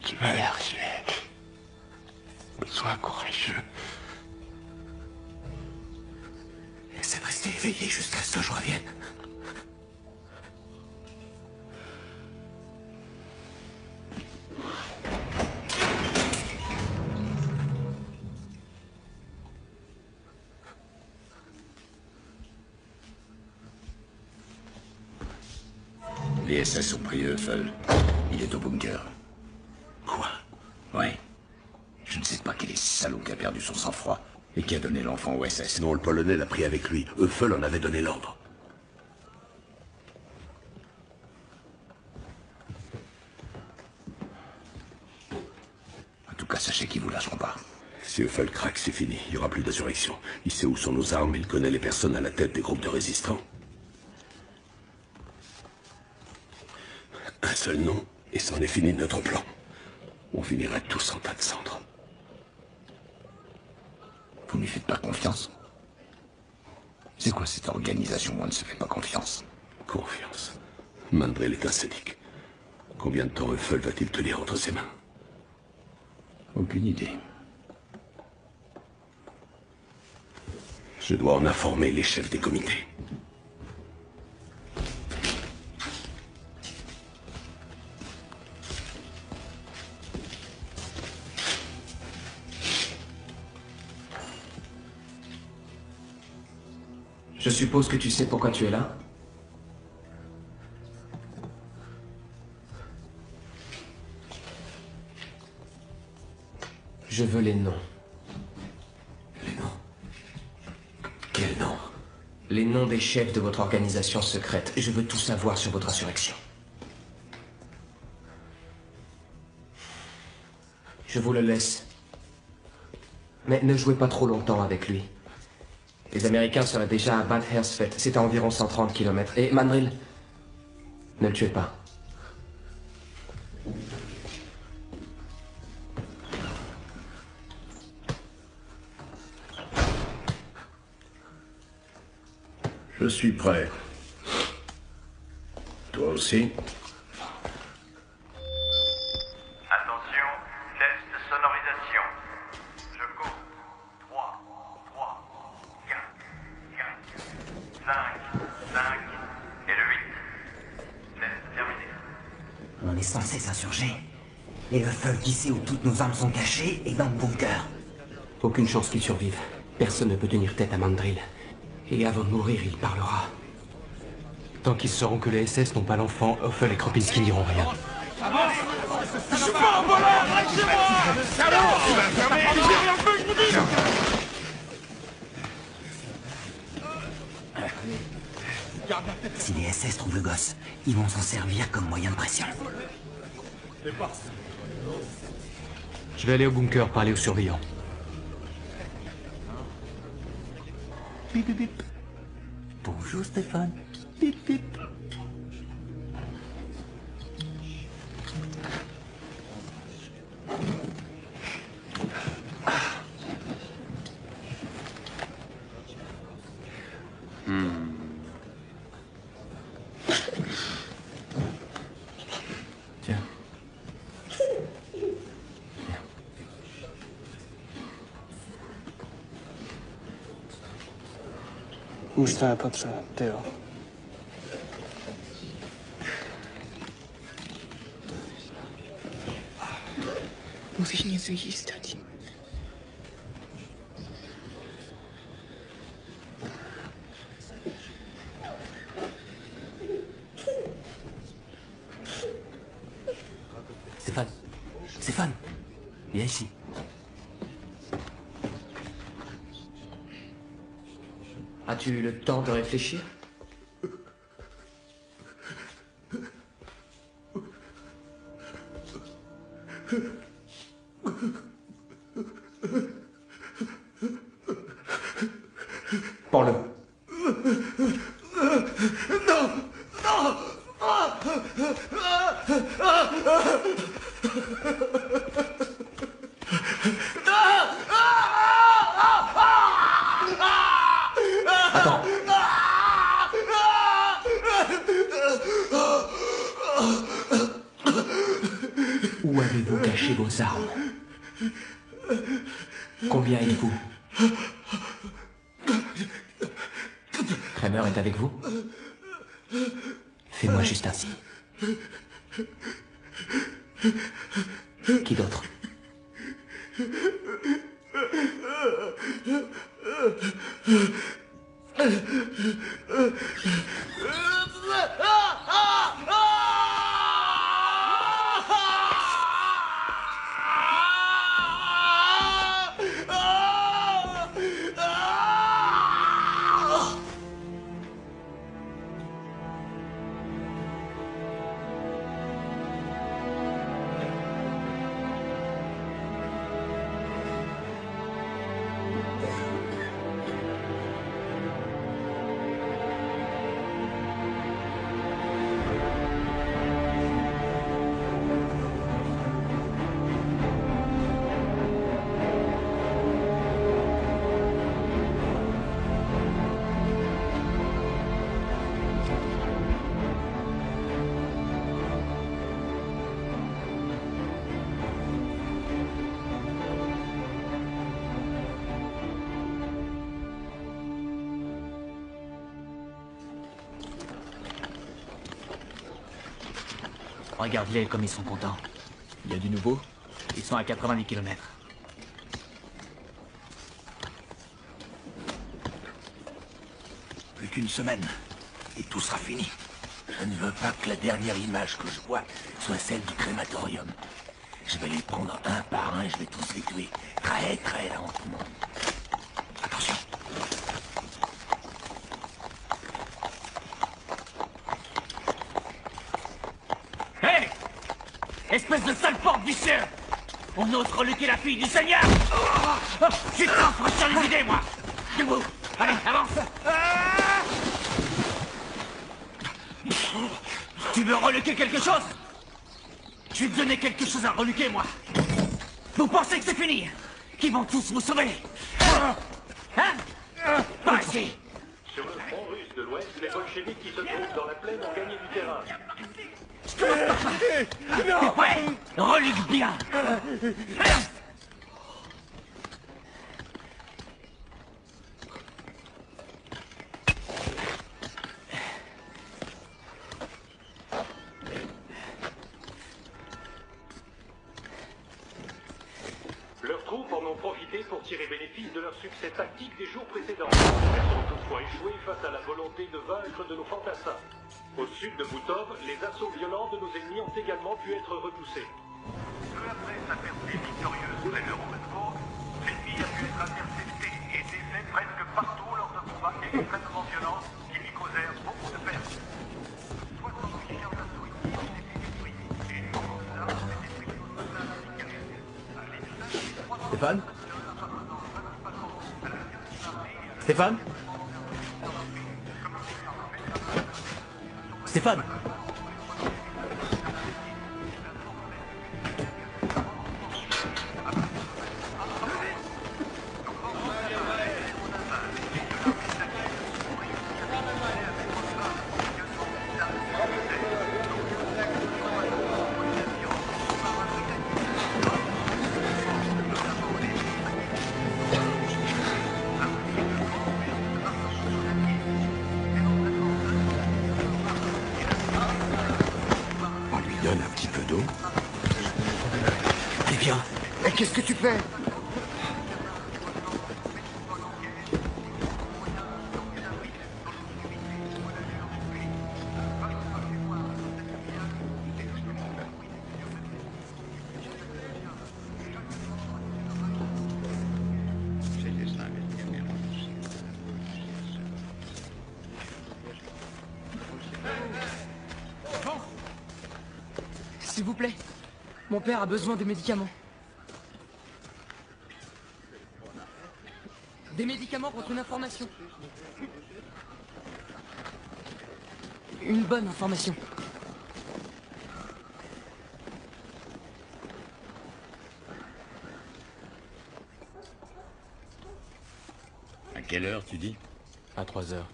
Tu vas y arriver. Sois courageux. Essaie de rester éveillé jusqu'à ce que je revienne. Les SS ont pris Eiffel. Il est au bunker. Quoi? Ouais. Je ne sais pas quel est ce salaud qui a perdu son sang-froid et qui a donné l'enfant au SS. Non, le Polonais l'a pris avec lui. Eiffel en avait donné l'ordre. En tout cas, sachez qu'ils vous lâcheront pas. Si Eiffel craque, c'est fini. Il n'y aura plus d'insurrection. Il sait où sont nos armes, il connaît les personnes à la tête des groupes de résistants. Un seul nom, et c'en est fini de notre plan. On finirait tous en tas de cendres. Vous ne lui faites pas confiance? C'est quoi cette organisation où on ne se fait pas confiance? Confiance. Mandrill est un sadique. Combien de temps Eiffel va-t-il tenir entre ses mains? Aucune idée. Je dois en informer les chefs des comités. Je suppose que tu sais pourquoi tu es là? Je veux les noms. Les noms? Quels noms? Les noms des chefs de votre organisation secrète. Je veux tout savoir sur votre insurrection. Je vous le laisse. Mais ne jouez pas trop longtemps avec lui. Les Américains seraient déjà à Bad Hersfeld. C'est à environ 130 km. Et Mandrill, ne le tuez pas. Je suis prêt. Toi aussi? Attention, test de sonorisation. Je compte. 3, 4, 5, 5 et le 8. Test terminé. On est censé s'insurger. Et Eiffel qui sait où toutes nos armes sont cachées est dans le bunker. Aucune chance qu'il survive. Personne ne peut tenir tête à Mandrill. Et avant de mourir, il parlera. Tant qu'ils sauront que les SS n'ont pas l'enfant, Eiffel et Kropinski n'iront rien. Je suis pas un voleur! Lâchez-moi! Salaud! Tu vas fermer! J'ai rien fait, je vous SS trouvent le gosse, ils vont s'en servir comme moyen de pression. Je vais aller au bunker parler aux surveillants. Bip, bip, bip. Bonjour Stéphane. Bip, bip. Tiens. Już trochę patrzę, Teo. Muss ich nie so stać. Stéphane. Stéphane. Viens ici. As-tu eu le temps de réfléchir? Prends-le. Non! Non! Attends. Où avez-vous caché vos armes? Combien êtes-vous? Kramer est avec vous? Fais-moi juste ainsi. Qui d'autre? Regarde-les comme ils sont contents. Il y a du nouveau? Ils sont à 90 km. Plus qu'une semaine, et tout sera fini. Je ne veux pas que la dernière image que je vois soit celle du crématorium. Je vais les prendre un par un et je vais tous les tuer. Très, très lentement. Attention. Hé! Espèce de sale porte vicieux! On ose reluquer la fille du Seigneur! J'ai trop sur les idées, moi! Debout! Allez, avance! Tu veux reluquer quelque chose? Je vais te donner quelque chose à reluquer, moi! Vous pensez que c'est fini? Qu'ils vont tous vous sauver? Hein? Par ici! Sur le front russe de l'Ouest, les bolcheviks qui se trouvent dans la plaine ont gagné du terrain. Non! Ouais! Reluque bien! Leurs troupes en ont profité pour tirer bénéfice de leur succès tactique des jours précédents. Elles ont toutefois échoué face à la volonté de vaincre de nos fantassins. Au sud de Boutov, les assauts violents de nos ennemis ont également pu être repoussés. Peu après sa percée victorieuse près de Rosenburg, l'ennemi a pu être intercepté et défait presque partout lors de combats extrêmement violents qui lui causèrent beaucoup de pertes. Stéphane? Stéphane? Donne un petit peu d'eau. Allez, viens. Mais qu'est-ce que tu fais? S'il vous plaît, mon père a besoin de médicaments. Des médicaments contre une information. Une bonne information. À quelle heure, tu dis? À 3 heures.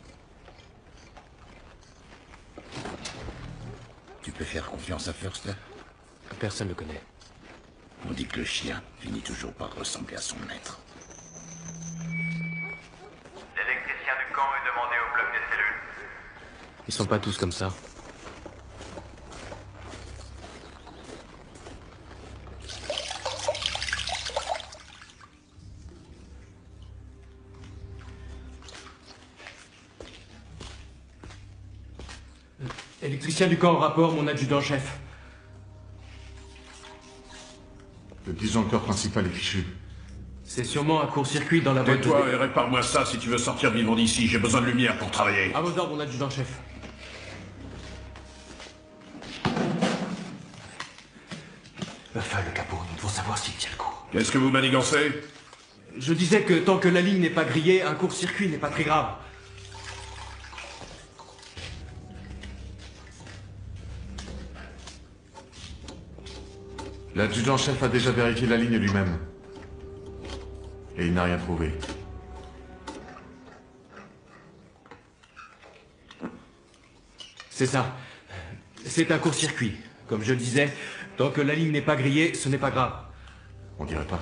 Tu peux faire confiance à Förster? Personne ne le connaît. On dit que le chien finit toujours par ressembler à son maître. L'électricien du camp est demandé au bloc des cellules. Ils sont pas tous comme ça. Électricien du camp au rapport, mon adjudant-chef. Le disjoncteur principal est fichu. C'est sûrement un court-circuit dans la boîte de... Tais-toi et répare-moi ça si tu veux sortir vivant d'ici. J'ai besoin de lumière pour travailler. À vos ordres, mon adjudant-chef. Le capot, nous devons savoir s'il tient le coup. Qu'est-ce que vous manigancez? Je disais que tant que la ligne n'est pas grillée, un court-circuit n'est pas très grave. L'adjudant-chef a déjà vérifié la ligne lui-même. Et il n'a rien trouvé. C'est ça. C'est un court-circuit. Comme je le disais, tant que la ligne n'est pas grillée, ce n'est pas grave. On dirait pas.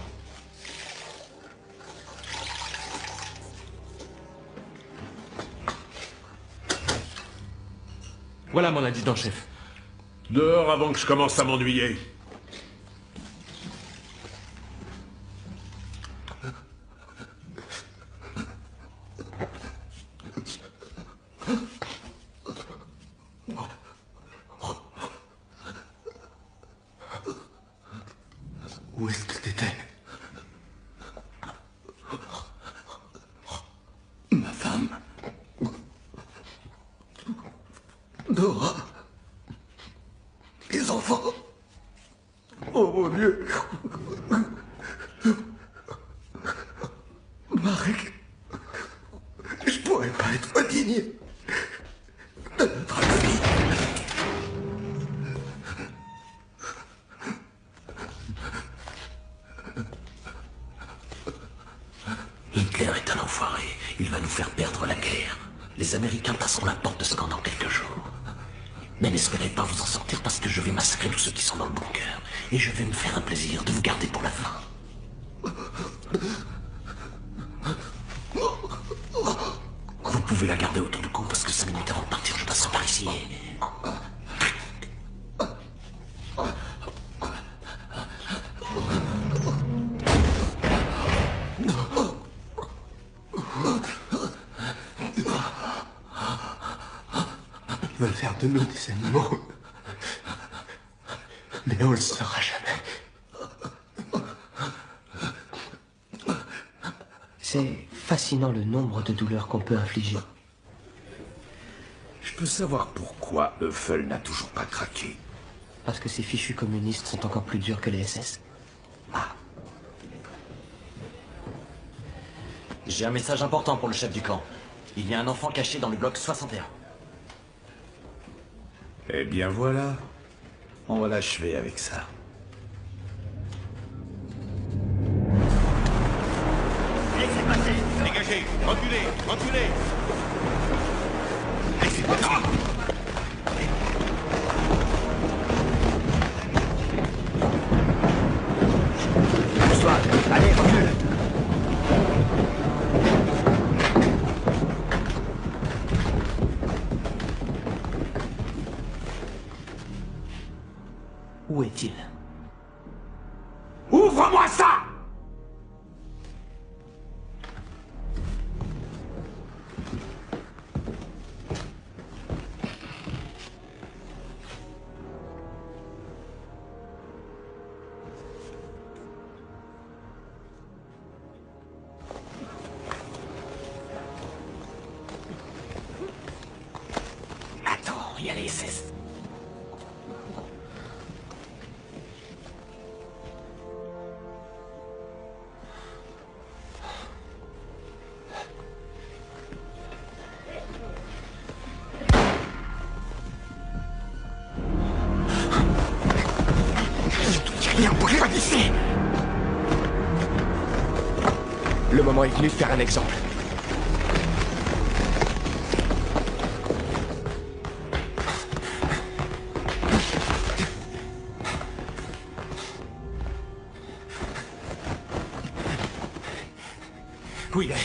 Voilà mon adjudant-chef. Dehors avant que je commence à m'ennuyer. Où est-ce que t'étais? Ma femme. Dora. Les enfants. Oh mon Dieu. Marek. Je pourrais pas être digne de notre ami. Hitler est un enfoiré. Il va nous faire perdre la guerre. Les Américains passeront la porte de ce camp dans quelques jours. Mais n'espérez pas vous en sortir parce que je vais massacrer tous ceux qui sont dans le bunker. Et je vais me faire un plaisir de vous garder pour la fin. Vous pouvez la garder autour du cou parce que 5 minutes avant de partir, je passe par ici. Ils veulent faire de nous des animaux. Mais on le saura jamais. C'est fascinant le nombre de douleurs qu'on peut infliger. Je peux savoir pourquoi Eiffel n'a toujours pas craqué. Parce que ces fichus communistes sont encore plus durs que les SS. J'ai un message important pour le chef du camp. Il y a un enfant caché dans le bloc 61. Eh bien voilà. On va l'achever avec ça. Laissez passer. Dégagez. Reculez. Reculez. Laissez passer. Pousse-toi. Allez, recule. Où est-il? Ouvre-moi ça! Attends, il y a les SS. Le moment est venu de faire un exemple. Où il est?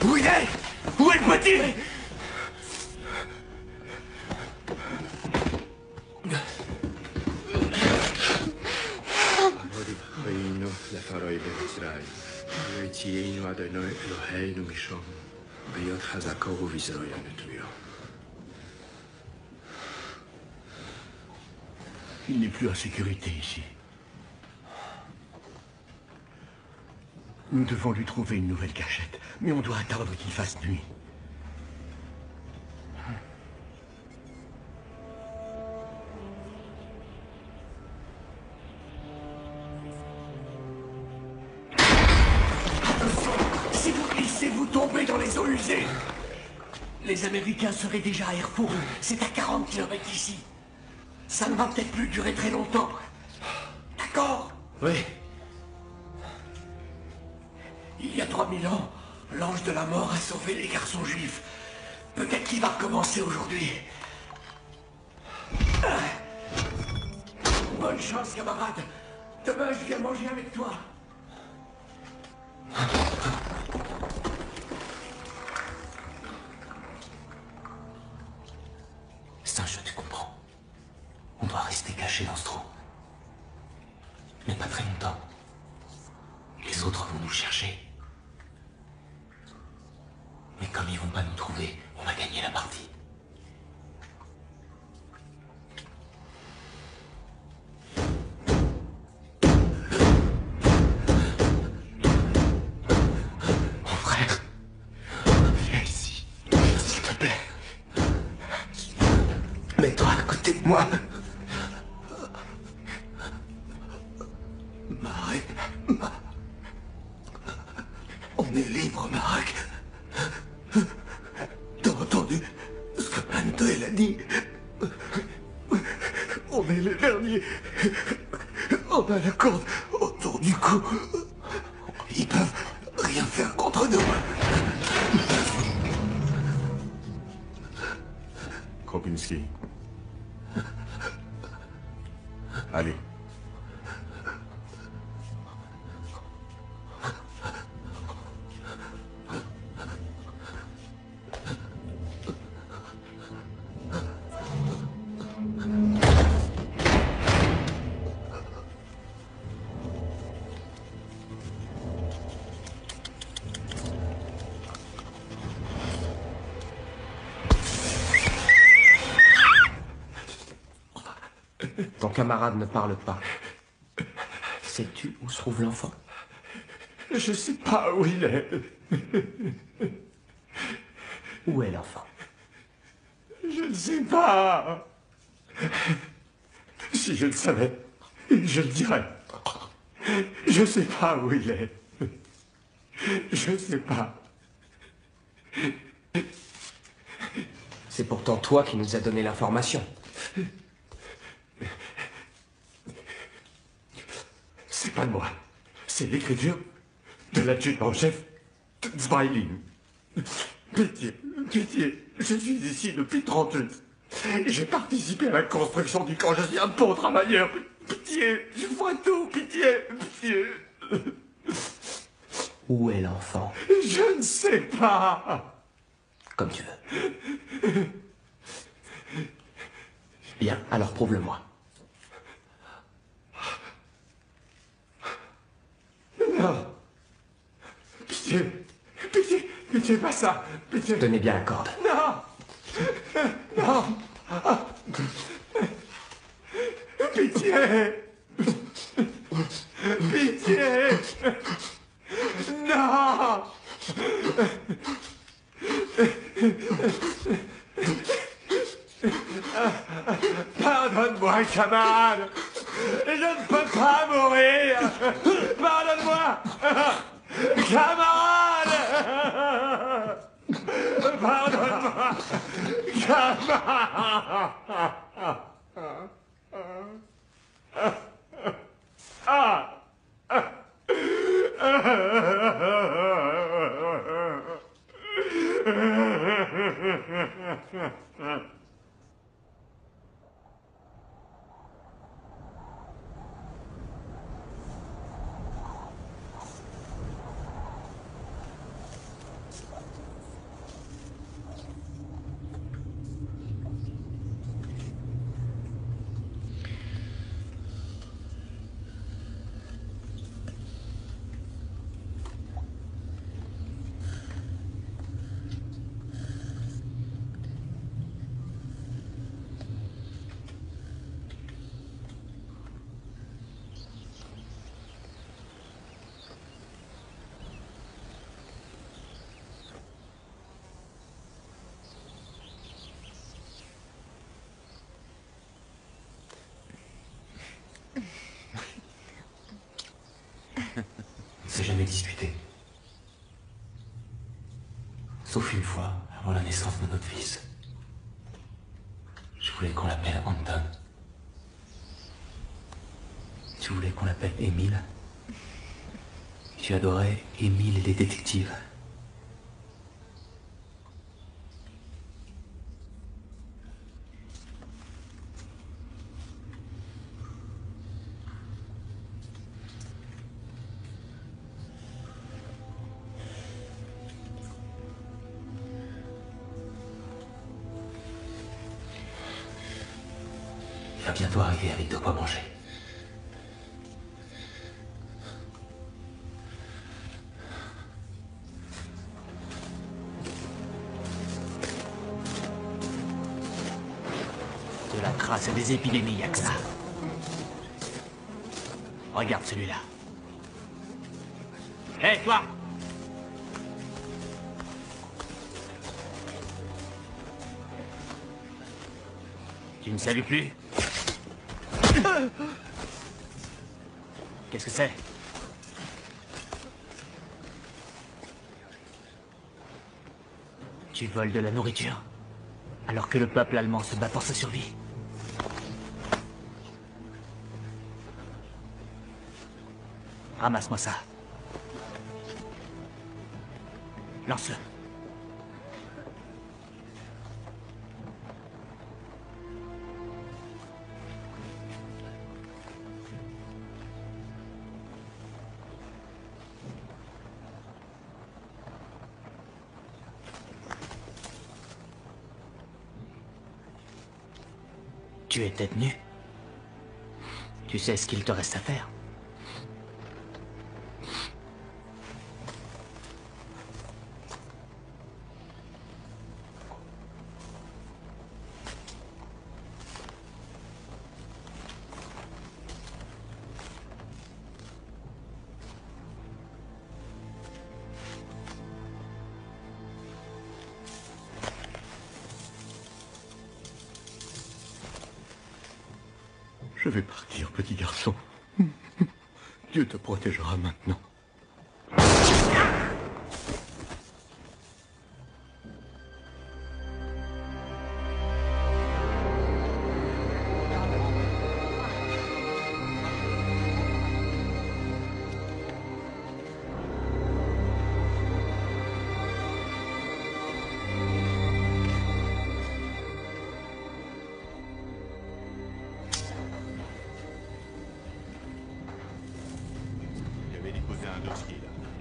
Où il est? Où est le petit? Reino la faroi betzrai. Yoitienu Adonai Eloheinu mishom. Beyot hazako vizroyanu tuyo. Il n'est plus en sécurité ici. Nous devons lui trouver une nouvelle cachette, mais on doit attendre qu'il fasse nuit. Si vous glissez, vous tombez dans les eaux usées. Les Américains seraient déjà à Erfurt. C'est à 40 km d'ici. Ça ne va peut-être plus durer très longtemps. D'accord? Oui. Il y a 3000 ans, l'ange de la mort a sauvé les garçons juifs. Peut-être qu'il va recommencer aujourd'hui. Bonne chance, camarade. Demain, je viens manger avec toi. Singe, tu comprends. On doit rester caché dans ce trou. Mais pas très longtemps. Les autres vont nous chercher. Mais comme ils vont pas nous trouver, on va gagner la partie. Mon frère, viens ici, s'il te plaît. Mets-toi à côté de moi. Marek. On est libre, Marek. T'as entendu ce que Mandel a dit? On est les derniers. On a la corde autour du cou. Ils peuvent rien faire contre nous. Kropinski. Allez. Ton camarade ne parle pas. Sais-tu où se trouve l'enfant? Je sais pas où il est. Où est l'enfant? Je ne sais pas. Si je le savais, je le dirais. Je sais pas où il est. Je sais pas. C'est pourtant toi qui nous as donné l'information. C'est pas de moi. C'est l'écriture de l'adjudant-chef Zweiling. Pitié, pitié, je suis ici depuis 38. J'ai participé à la construction du camp, je suis un bon travailleur. Pitié, je vois tout, pitié, pitié. Où est l'enfant? Je ne sais pas. Comme tu veux. Bien, alors prouve-le-moi. Non. Pitié, pitié, pitié, pas ça. Pitié. Tenez bien la corde. Non. Non. Pitié. Pitié. Non. Pardonne-moi, camarade. Je ne peux pas mourir. Pardonne-moi. Camarade. Pardonne-moi. Camarade. On ne s'est jamais disputé. Sauf une fois, avant la naissance de notre fils. Je voulais qu'on l'appelle Anton. Tu voulais qu'on l'appelle Émile. Tu adorais Émile et les détectives. Il va bientôt arriver avec de quoi manger. De la crasse et des épidémies, y'a que ça. Regarde celui-là. Hé, toi! Tu ne salues plus? Qu'est-ce que c'est? Tu voles de la nourriture, alors que le peuple allemand se bat pour sa survie. Ramasse-moi ça. Lance-le. Tu es tête nue. Tu sais ce qu'il te reste à faire. Je vais partir, petit garçon. Dieu te protégera maintenant.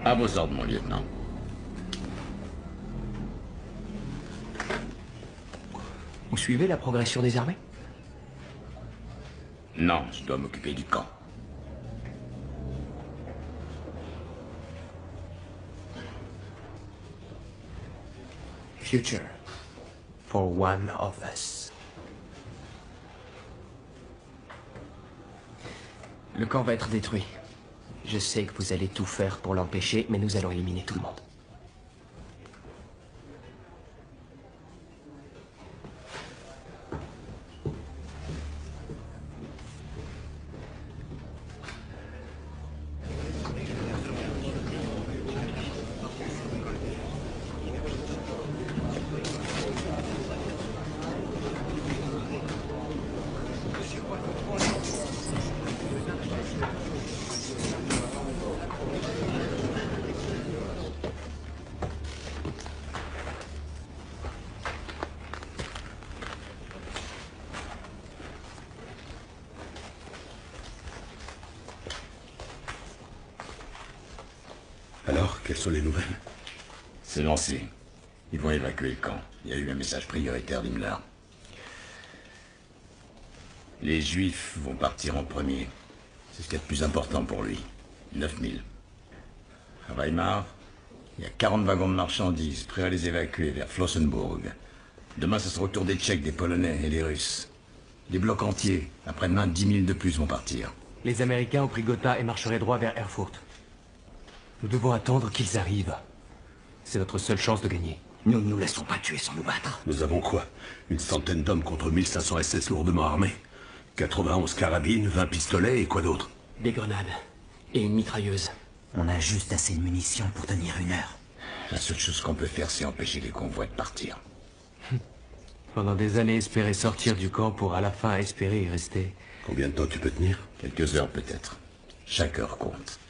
À vos ordres, mon lieutenant. Vous suivez la progression des armées? Non, je dois m'occuper du camp. Future. For one of us. Le camp va être détruit. Je sais que vous allez tout faire pour l'empêcher, mais nous allons éliminer tout le monde. Alors, quelles sont les nouvelles? C'est lancé. Ils vont évacuer le camp. Il y a eu un message prioritaire d'Himmler. Les Juifs vont partir en premier. C'est ce qu'il y a de plus important pour lui. 9000. À Weimar, il y a 40 wagons de marchandises prêts à les évacuer vers Flossenburg. Demain, ce sera au tour des Tchèques, des Polonais et des Russes. Des blocs entiers, après-demain, 10 000 de plus vont partir. Les Américains ont pris Gotha et marcheraient droit vers Erfurt. Nous devons attendre qu'ils arrivent. C'est notre seule chance de gagner. Nous ne nous laissons pas tuer sans nous battre. Nous avons quoi? Une centaine d'hommes contre 1500 SS lourdement armés? 91 carabines, 20 pistolets et quoi d'autre? Des grenades. Et une mitrailleuse. On a juste assez de munitions pour tenir 1 heure. La seule chose qu'on peut faire, c'est empêcher les convois de partir. Pendant des années, espérer sortir du camp pour à la fin espérer y rester. Combien de temps tu peux tenir? Quelques heures peut-être. Chaque heure compte.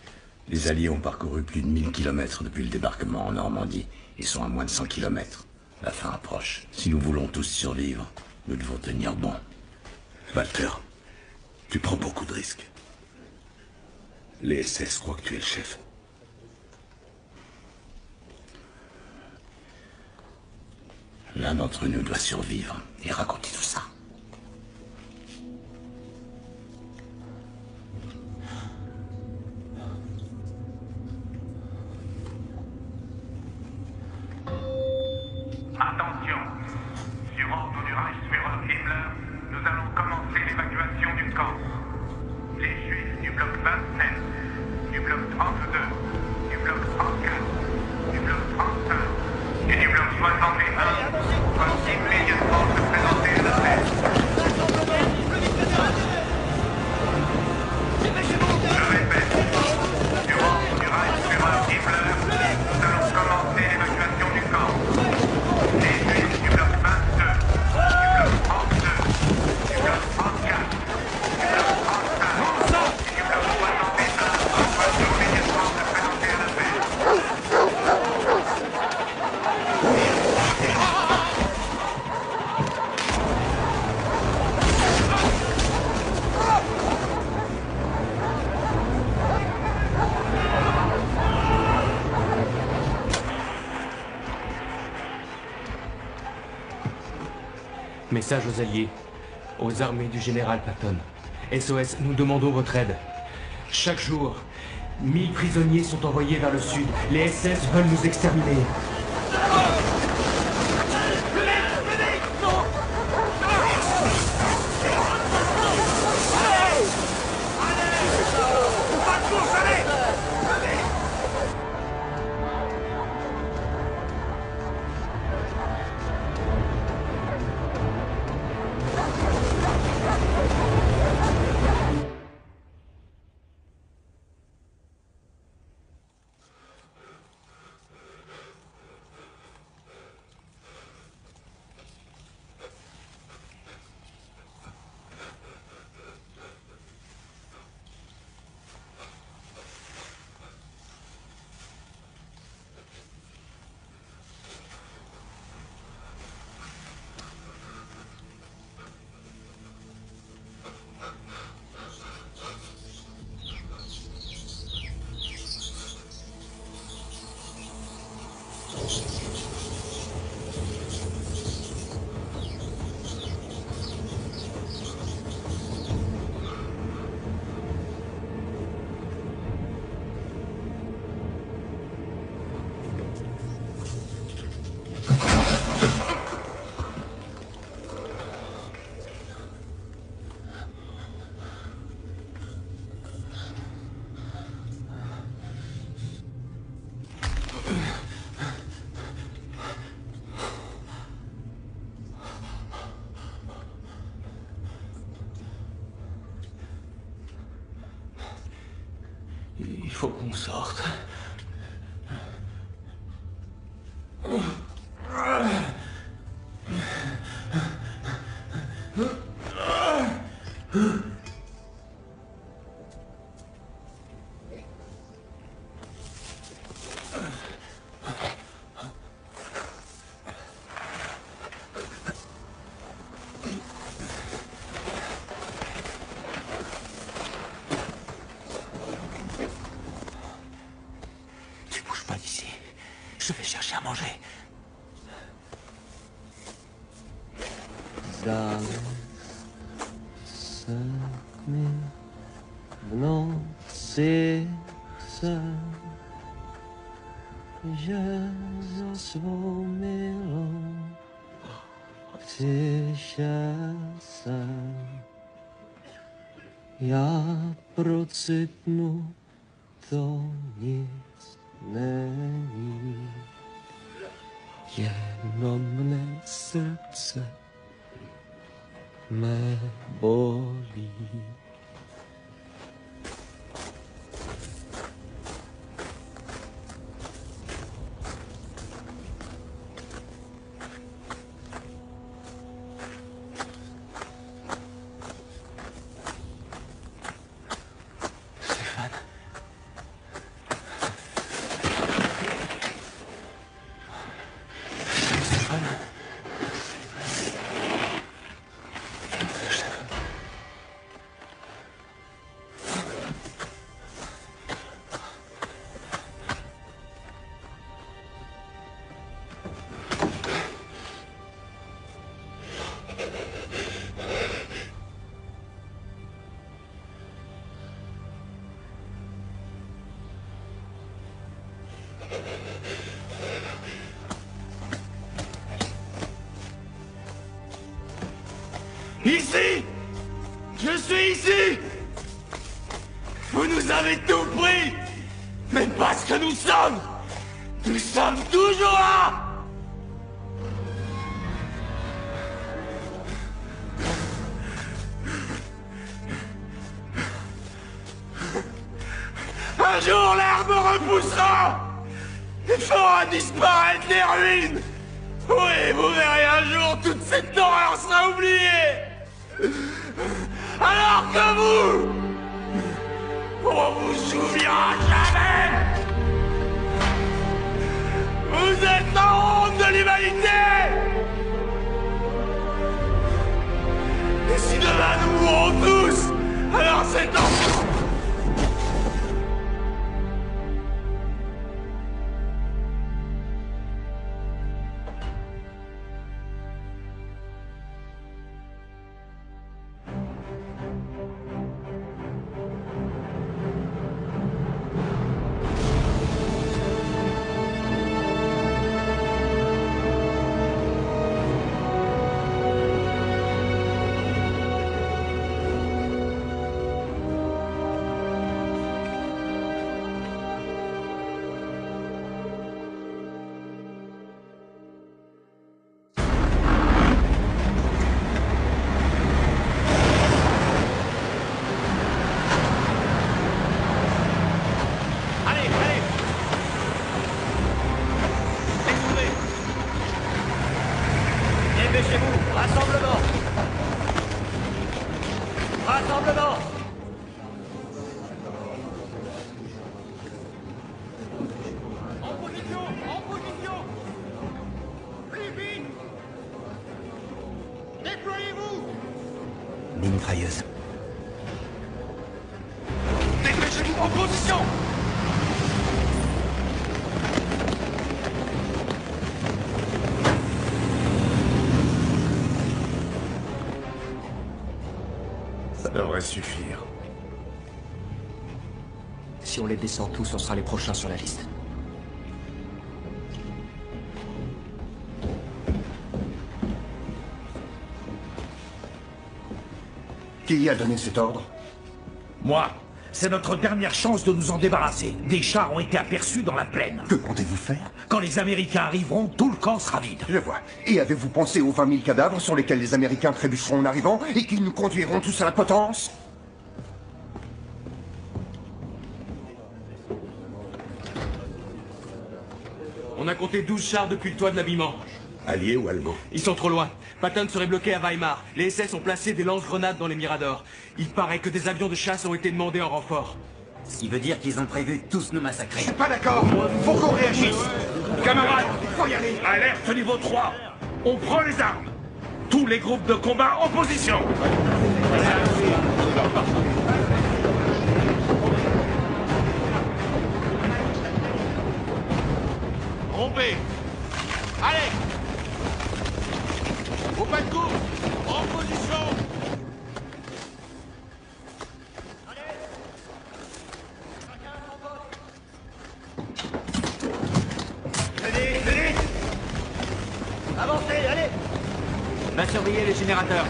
Les Alliés ont parcouru plus de 1000 kilomètres depuis le débarquement en Normandie. Ils sont à moins de 100 kilomètres. La fin approche. Si nous voulons tous survivre, nous devons tenir bon. Walter, tu prends beaucoup de risques. Les SS croient que tu es le chef. L'un d'entre nous doit survivre et raconter tout ça. Attention, sur ordre du Reichsführer Himmler, nous allons commencer l'évacuation du camp. Les Juifs du bloc 27, du bloc 32, du bloc 34, du bloc 35 et du bloc 61 doivent immédiatement se présenter à la fête. Je répète, sur ordre du Reichsführer Himmler, nous allons commencer l'évacuation du camp. Les Juifs du bloc 22, du bloc 32, du bloc 34, du bloc 35 et du bloc 61 doivent immédiatement se présenter à la fête. Message aux Alliés, aux armées du général Patton. SOS, nous demandons votre aide. Chaque jour, 1000 prisonniers sont envoyés vers le sud. Les SS veulent nous exterminer. faut qu'on sorte. Tu bouges pas d'ici. Je vais chercher à manger. Venant, c'est ça. Jesus Romero, tysiąca. Ja procitnu, to nic není. Jenom mne srdce mé bolí. Ici! Je suis ici! Vous nous avez tout pris! Mais parce que nous sommes toujours là! Un jour l'air me repoussera! Il fera disparaître les ruines! Oui, vous verrez un jour, toute cette horreur sera oubliée! Alors que vous, on vous souviendra jamais! Vous êtes la honte de l'humanité! Et si demain nous mourrons tous, alors c'est en... Dépêchez-vous! Rassemblement! Rassemblement! En position! En position! Plus vite! Déployez-vous! Des mitrailleuses. Dépêchez-vous en position! Ça devrait suffire. Si on les descend tous, on sera les prochains sur la liste. Qui a donné cet ordre? Moi. C'est notre dernière chance de nous en débarrasser. Des chars ont été aperçus dans la plaine. Que comptez-vous faire? Quand les Américains arriveront, tout le camp sera vide. Je vois. Et avez-vous pensé aux 20 000 cadavres sur lesquels les Américains trébucheront en arrivant et qu'ils nous conduiront tous à la potence? On a compté 12 chars depuis le toit de l'habillement. Alliés ou allemands? Ils sont trop loin. Patton serait bloqué à Weimar. Les SS ont placé des lance-grenades dans les miradors. Il paraît que des avions de chasse ont été demandés en renfort. Ce qui veut dire qu'ils ont prévu de tous nous massacrer. Je suis pas d'accord. Faut qu'on réagisse. Camarades, faut y aller. Alerte niveau 3. On prend les armes. Tous les groupes de combat en position. Rompez. Allez. Au pas de course. En position. Venez. Avancez, allez. Va surveiller les générateurs.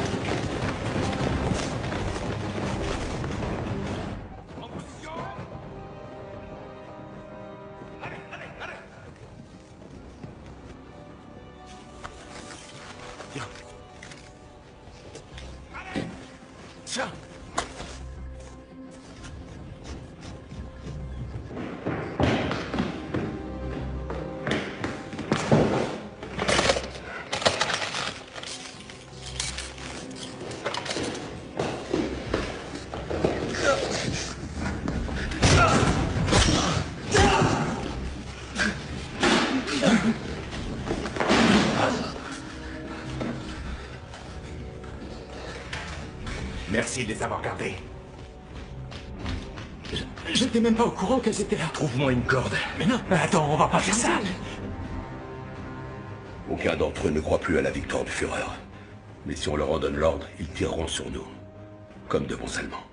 Tiens. Merci de les avoir gardés. J'étais même pas au courant qu'elles étaient là. Trouve-moi une corde. Mais non. Attends, on va pas faire ça. Aucun d'entre eux ne croit plus à la victoire du Führer. Mais si on leur en donne l'ordre, ils tireront sur nous. Comme de bons Allemands.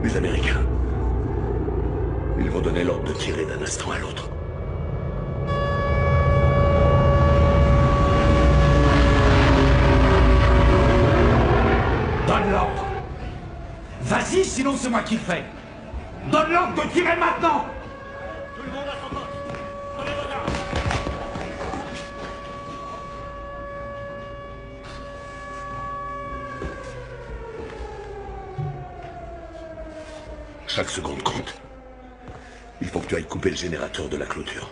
Les Américains. Ils vont donner l'ordre de tirer d'un instant à l'autre. Donne l'ordre. Vas-y, sinon c'est moi qui le fais. Donne l'ordre de tirer maintenant. Tout le monde à son poste. Prenez vos armes. Chaque seconde compte. Il faut que tu ailles couper le générateur de la clôture.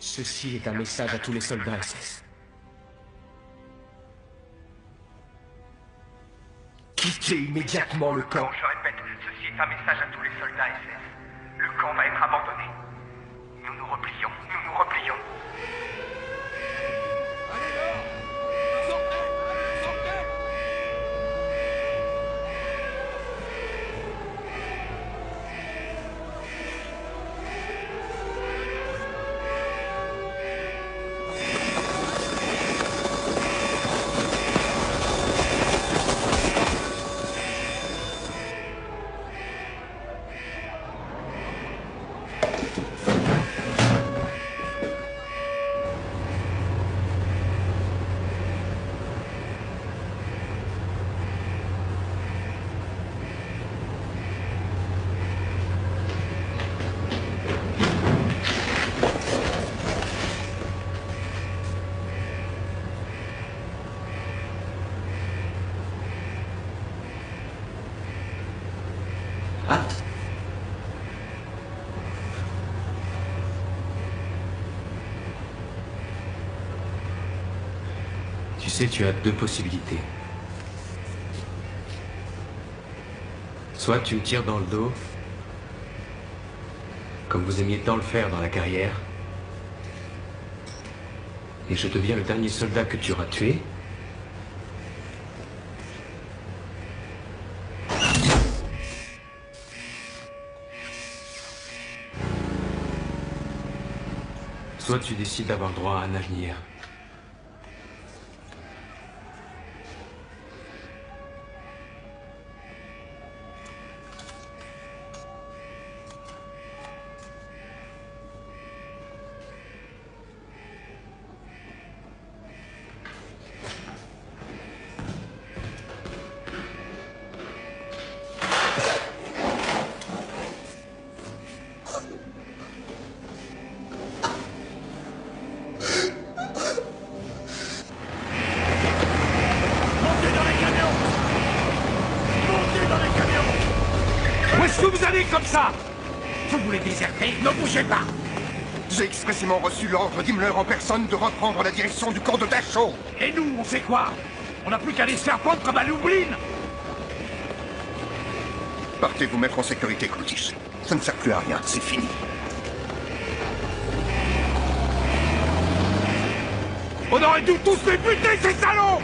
Ceci est un message à tous les soldats SS. Quittez immédiatement le camp. Je répète, ceci est un message à tous les soldats SS. Le camp va être abandonné. Nous nous replions, nous nous replions. Tu sais, tu as deux possibilités. Soit tu me tires dans le dos, comme vous aimiez tant le faire dans la carrière, et je deviens le dernier soldat que tu auras tué. Soit tu décides d'avoir droit à un avenir. Où est-ce que vous allez comme ça? Vous voulez déserter? Ne bougez pas! J'ai expressément reçu l'ordre d'Himmler en personne de reprendre la direction du camp de Dachau. Et nous, on fait quoi? On n'a plus qu'à les faire pendre comme à Lublin. Partez vous mettre en sécurité, Klutis. Ça ne sert plus à rien, c'est fini. On aurait dû tous les buter, ces salauds!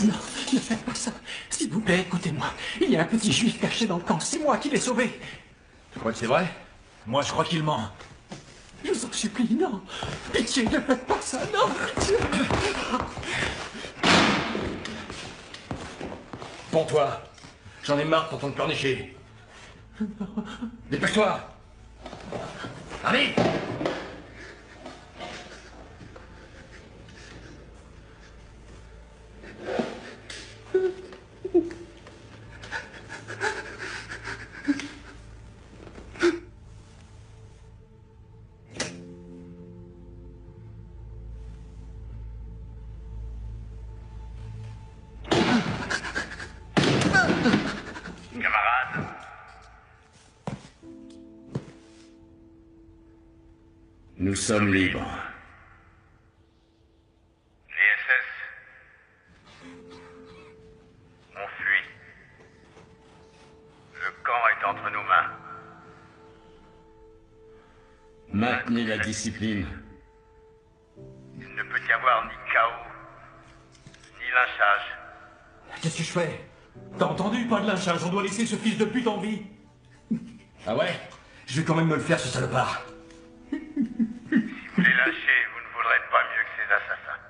Non, ne faites pas ça. S'il vous plaît, écoutez-moi. Il y a un petit juif caché dans le camp. C'est moi qui l'ai sauvé. Tu crois que c'est vrai? Moi, je crois qu'il ment. Je vous en supplie, non. Pitié, ne faites pas ça, non. Pitié. Pour toi. J'en ai marre de t'entendre pleurnicher. Dépêche-toi. Allez! Camarades, Nous sommes libres. les SS ont fui. Le camp est entre nos mains. Maintenez la discipline. Il ne peut y avoir ni chaos, ni lynchage. Qu'est-ce que je fais? T'as entendu? Pas de lynchage, on doit laisser ce fils de pute en vie. Ah ouais? Je vais quand même me le faire, ce salopard. Si vous les lâchez, vous ne vaudrez pas mieux que ces assassins.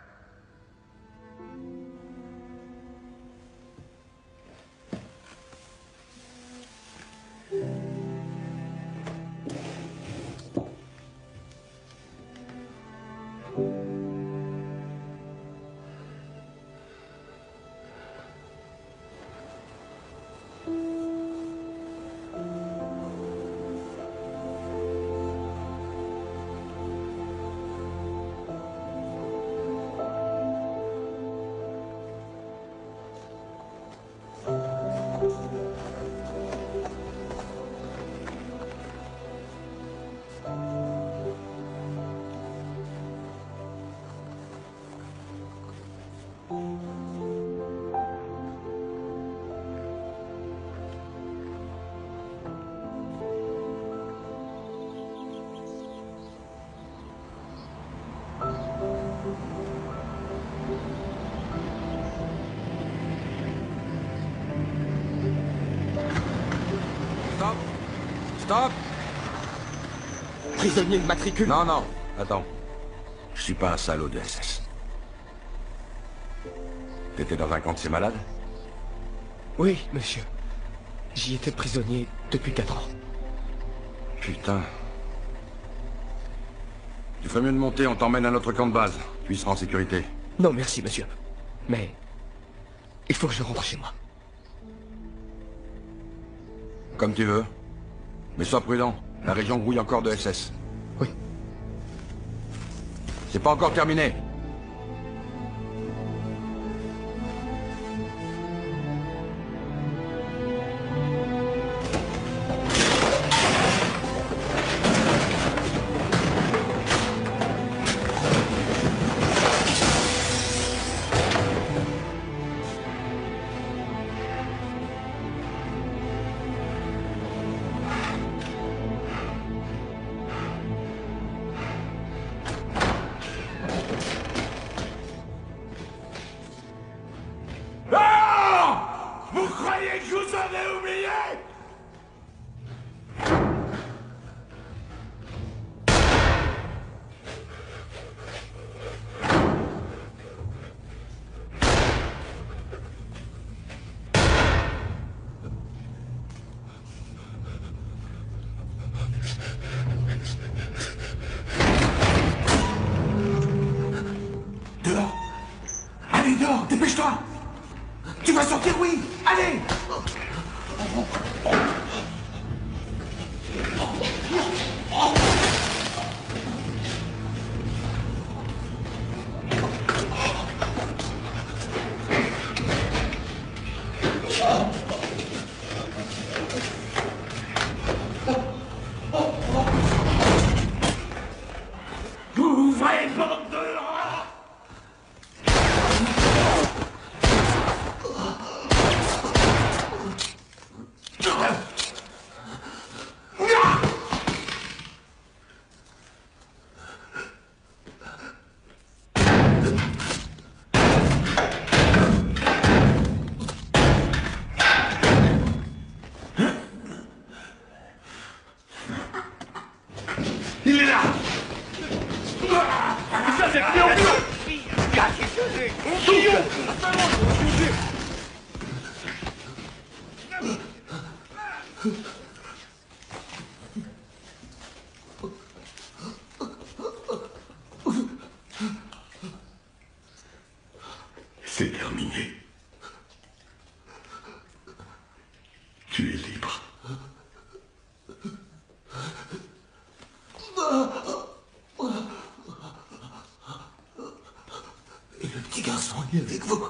Stop! Stop! Prisonnier de matricule. Non, non, attends. Je suis pas un salaud de SS. T'étais dans un camp de ces malades? Oui, monsieur. J'y étais prisonnier depuis 4 ans. Putain. Tu ferais mieux de monter, on t'emmène à notre camp de base. Tu y seras en sécurité. Non, merci, monsieur. Mais il faut que je rentre chez moi. Comme tu veux. Mais sois prudent. La région grouille encore de SS. Oui. C'est pas encore terminé. dire oui. Allez. Ouvrez, bande de rats! Il est là! Ça c'est plus en plus! C'est terminé. Tu es libre. Et le petit garçon est avec vous.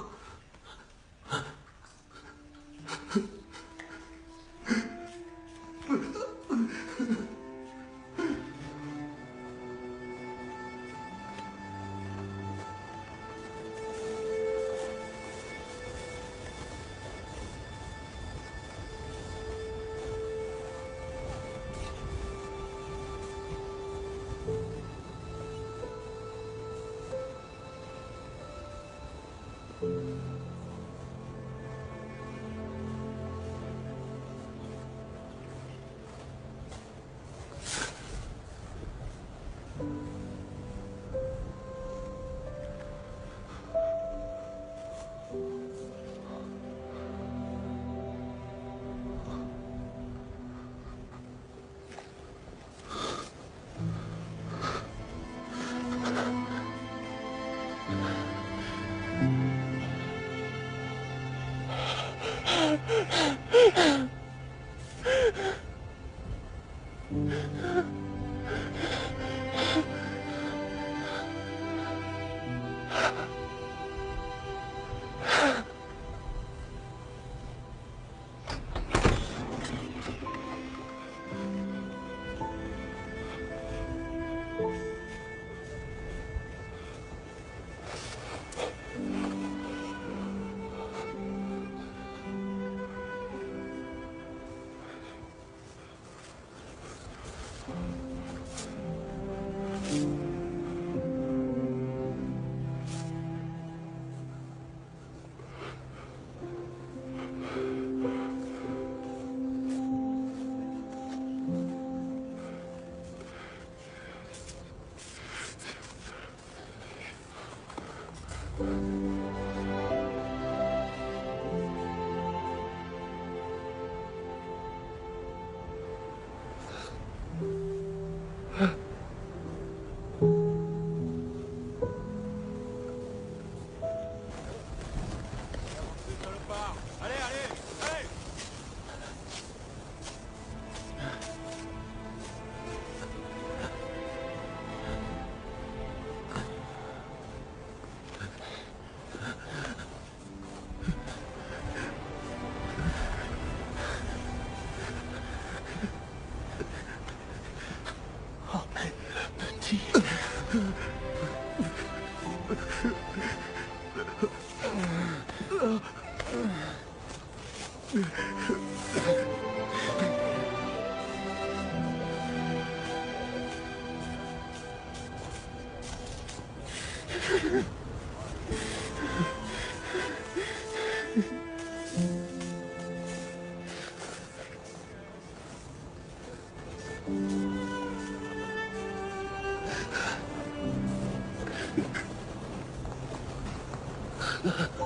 Ah.